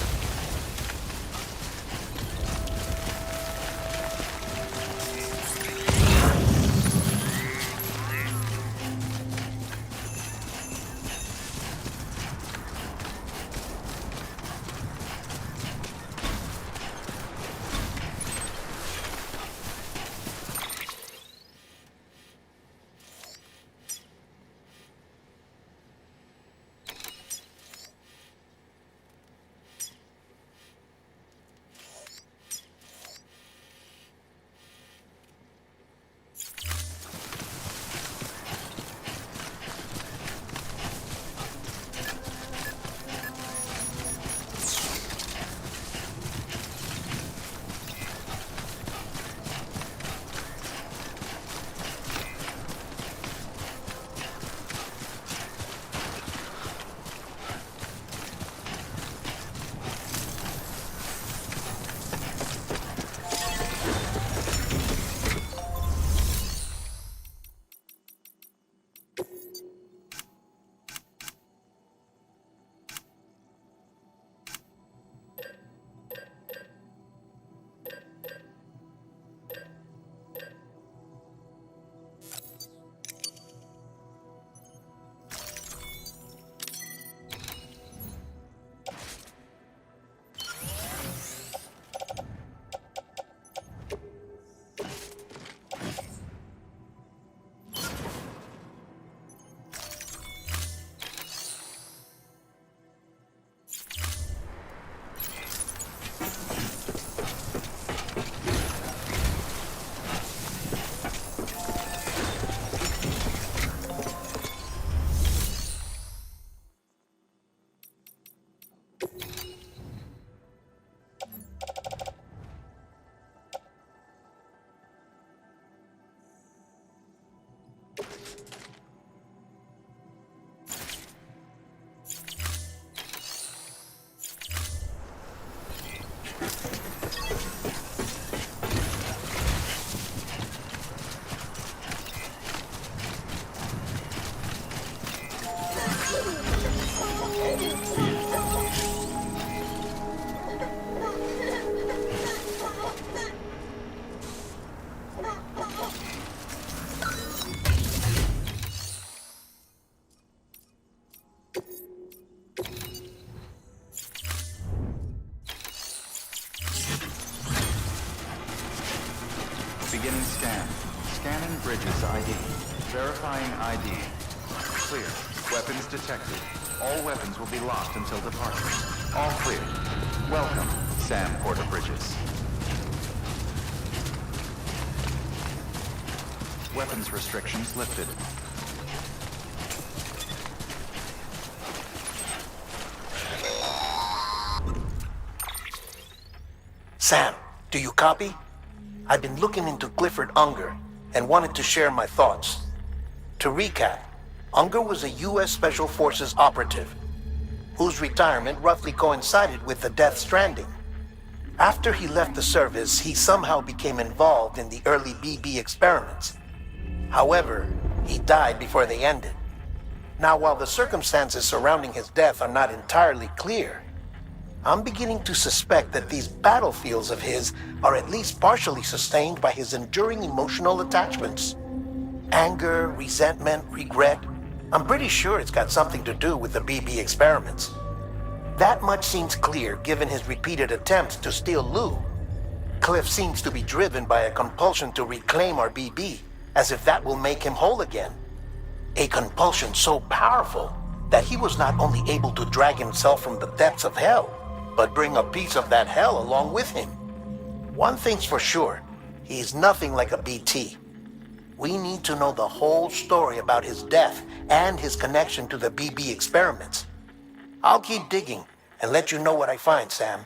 Beginning scan. Scanning Bridges ID. Verifying ID. Clear. Weapons detected. All weapons will be locked until departure. All clear. Welcome, Sam Porter Bridges. Weapons restrictions lifted. Sam, do you copy? I've been looking into Clifford Unger and wanted to share my thoughts. To recap, Unger was a U.S. Special Forces operative whose retirement roughly coincided with the Death Stranding. After he left the service, he somehow became involved in the early BB experiments. However, he died before they ended. Now, while the circumstances surrounding his death are not entirely clear, I'm beginning to suspect that these battlefields of his are at least partially sustained by his enduring emotional attachments. Anger, resentment, regret. I'm pretty sure it's got something to do with the BB experiments. That much seems clear given his repeated attempts to steal Lou. Cliff seems to be driven by a compulsion to reclaim our BB, as if that will make him whole again. A compulsion so powerful that he was not only able to drag himself from the depths of hell, but bring a piece of that hell along with him. One thing's for sure, he's nothing like a BT. We need to know the whole story about his death and his connection to the BB experiments. I'll keep digging and let you know what I find, Sam.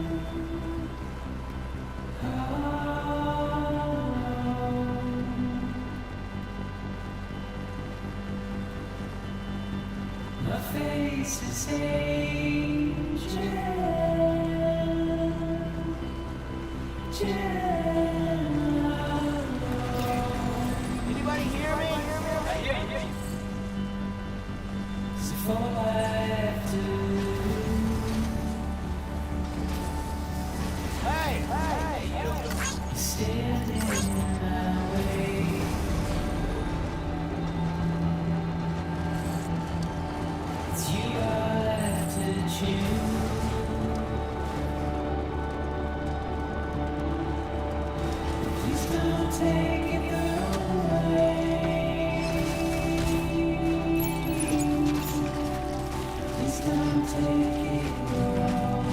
faces angel. Anybody hear me? I hear you. So for life to Hey, you. standing in my way. It's you I'll have to choose. Please don't take it the wrong way. Please don't take it wrong.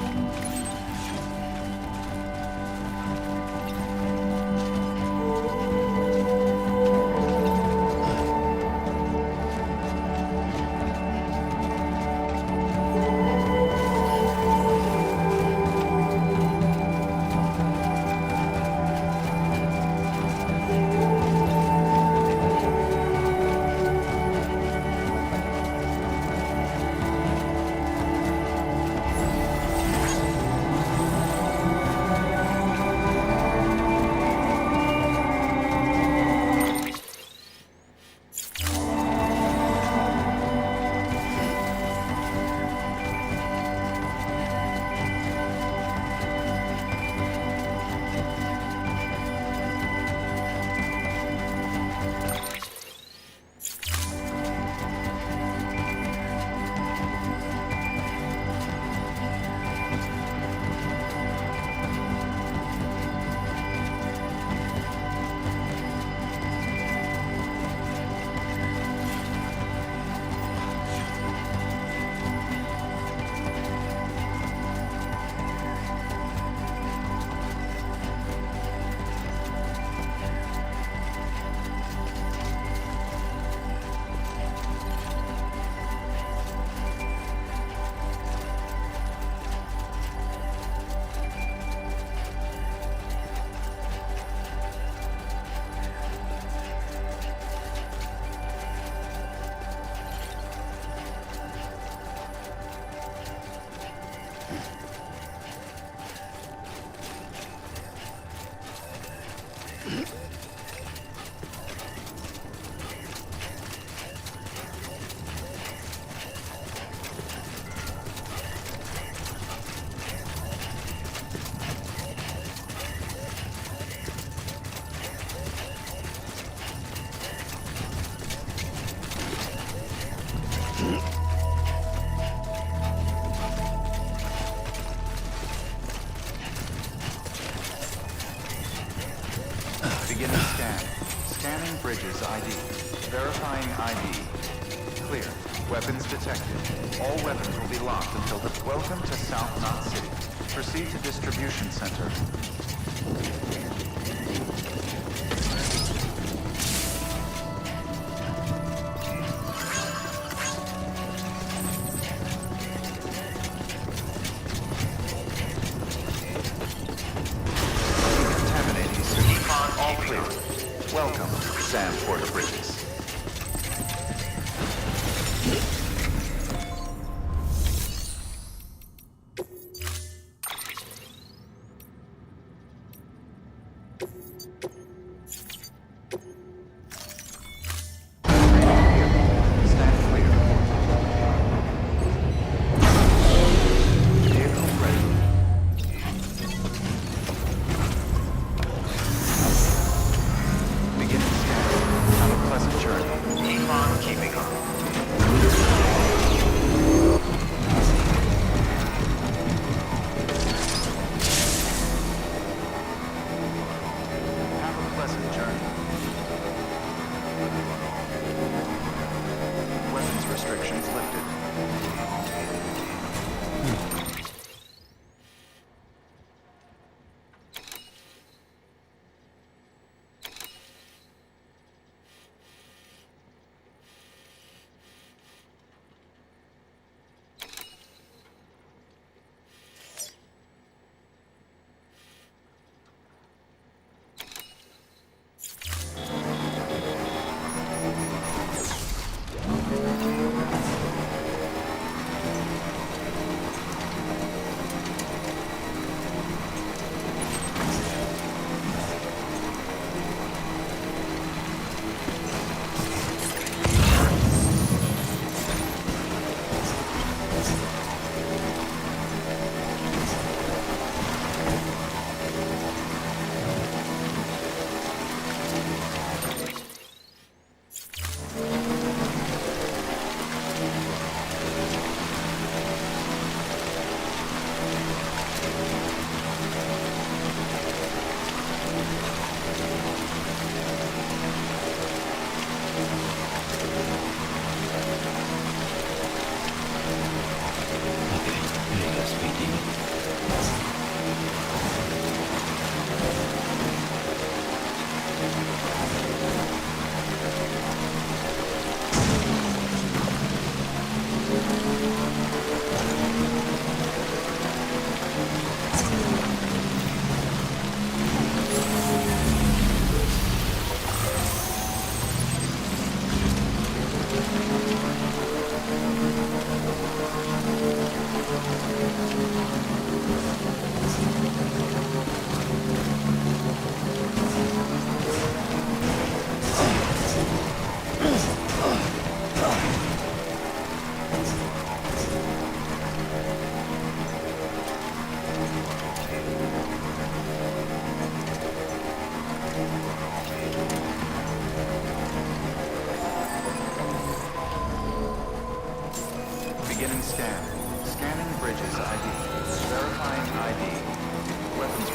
Beginning scan. Scanning bridges ID. Verifying ID. Clear. Weapons detected. All weapons will be locked until the... Welcome to South Knot City. Proceed to distribution center. Contaminating system. All clear. Welcome, Sam Porter Bridges. Stand clear. Vehicle ready. Beginning scan. Have a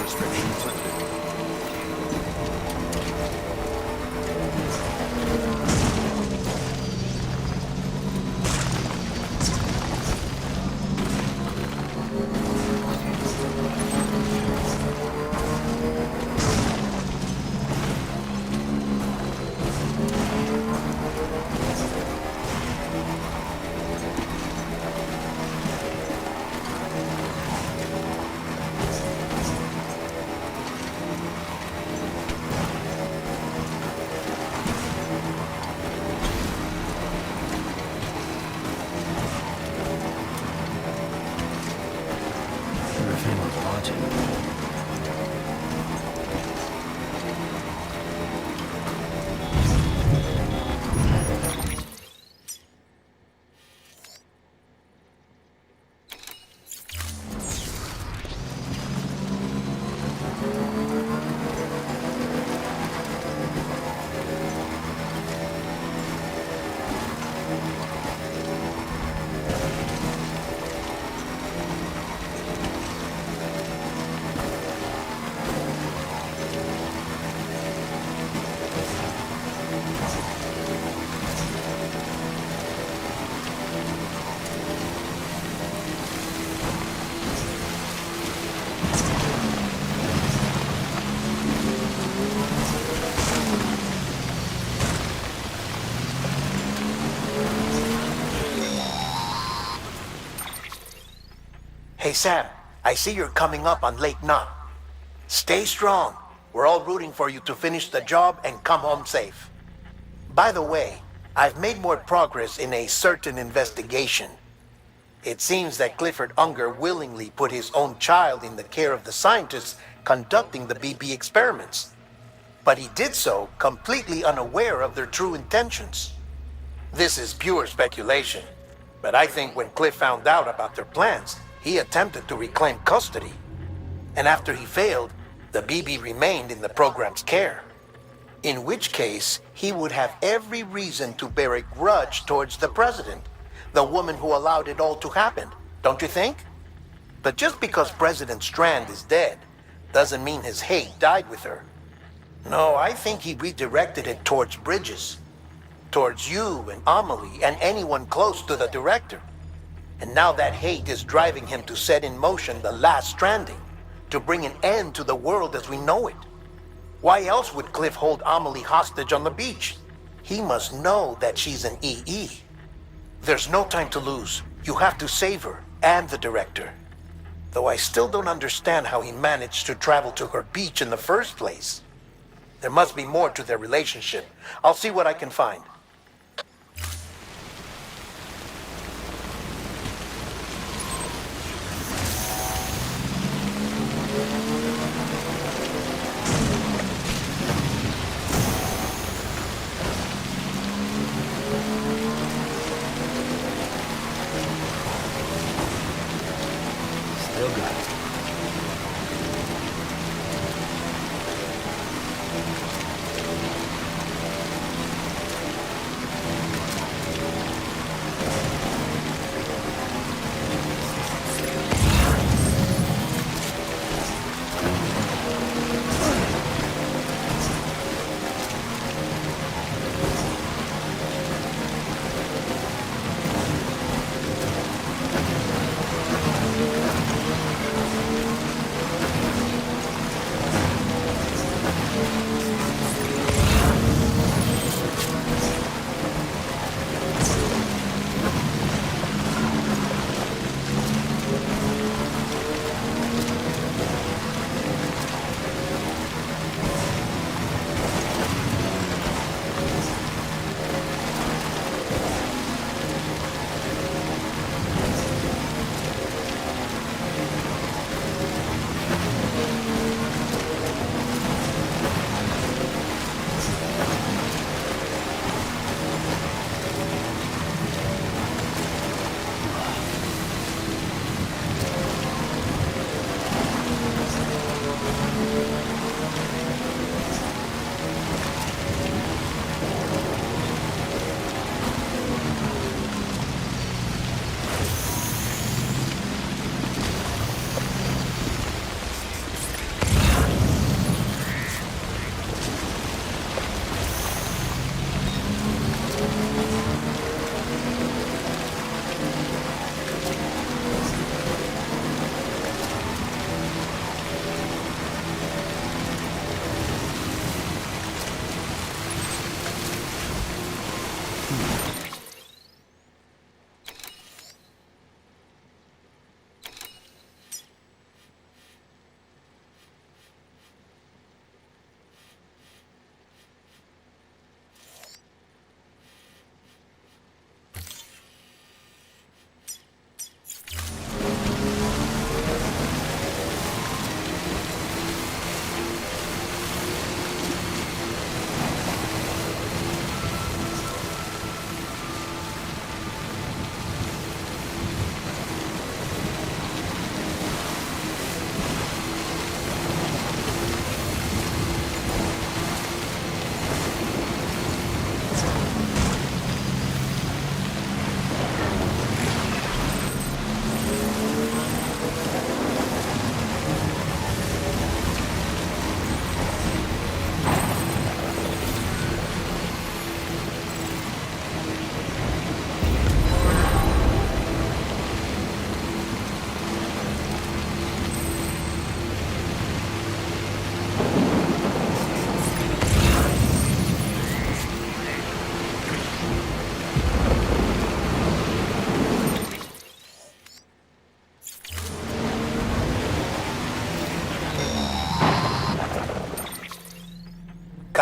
restrictions lifted. If anyone's watching. Hey, Sam, I see you're coming up on Lake Knot. Stay strong. We're all rooting for you to finish the job and come home safe. By the way, I've made more progress in a certain investigation. It seems that Clifford Unger willingly put his own child in the care of the scientists conducting the BB experiments. But he did so completely unaware of their true intentions. This is pure speculation, but I think when Cliff found out about their plans, he attempted to reclaim custody. And after he failed, the BB remained in the program's care. In which case, he would have every reason to bear a grudge towards the president, the woman who allowed it all to happen, don't you think? But just because President Strand is dead, doesn't mean his hate died with her. No, I think he redirected it towards Bridges. Towards you and Amelie and anyone close to the director. And now that hate is driving him to set in motion the last Stranding, to bring an end to the world as we know it. Why else would Cliff hold Amelie hostage on the beach? He must know that she's an EE. There's no time to lose. You have to save her and the director. Though I still don't understand how he managed to travel to her beach in the first place. There must be more to their relationship. I'll see what I can find. Still got it.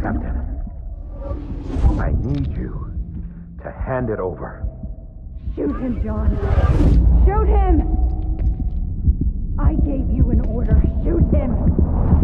Captain, I need you to hand it over. Shoot him, John. Shoot him! I gave you an order. Shoot him!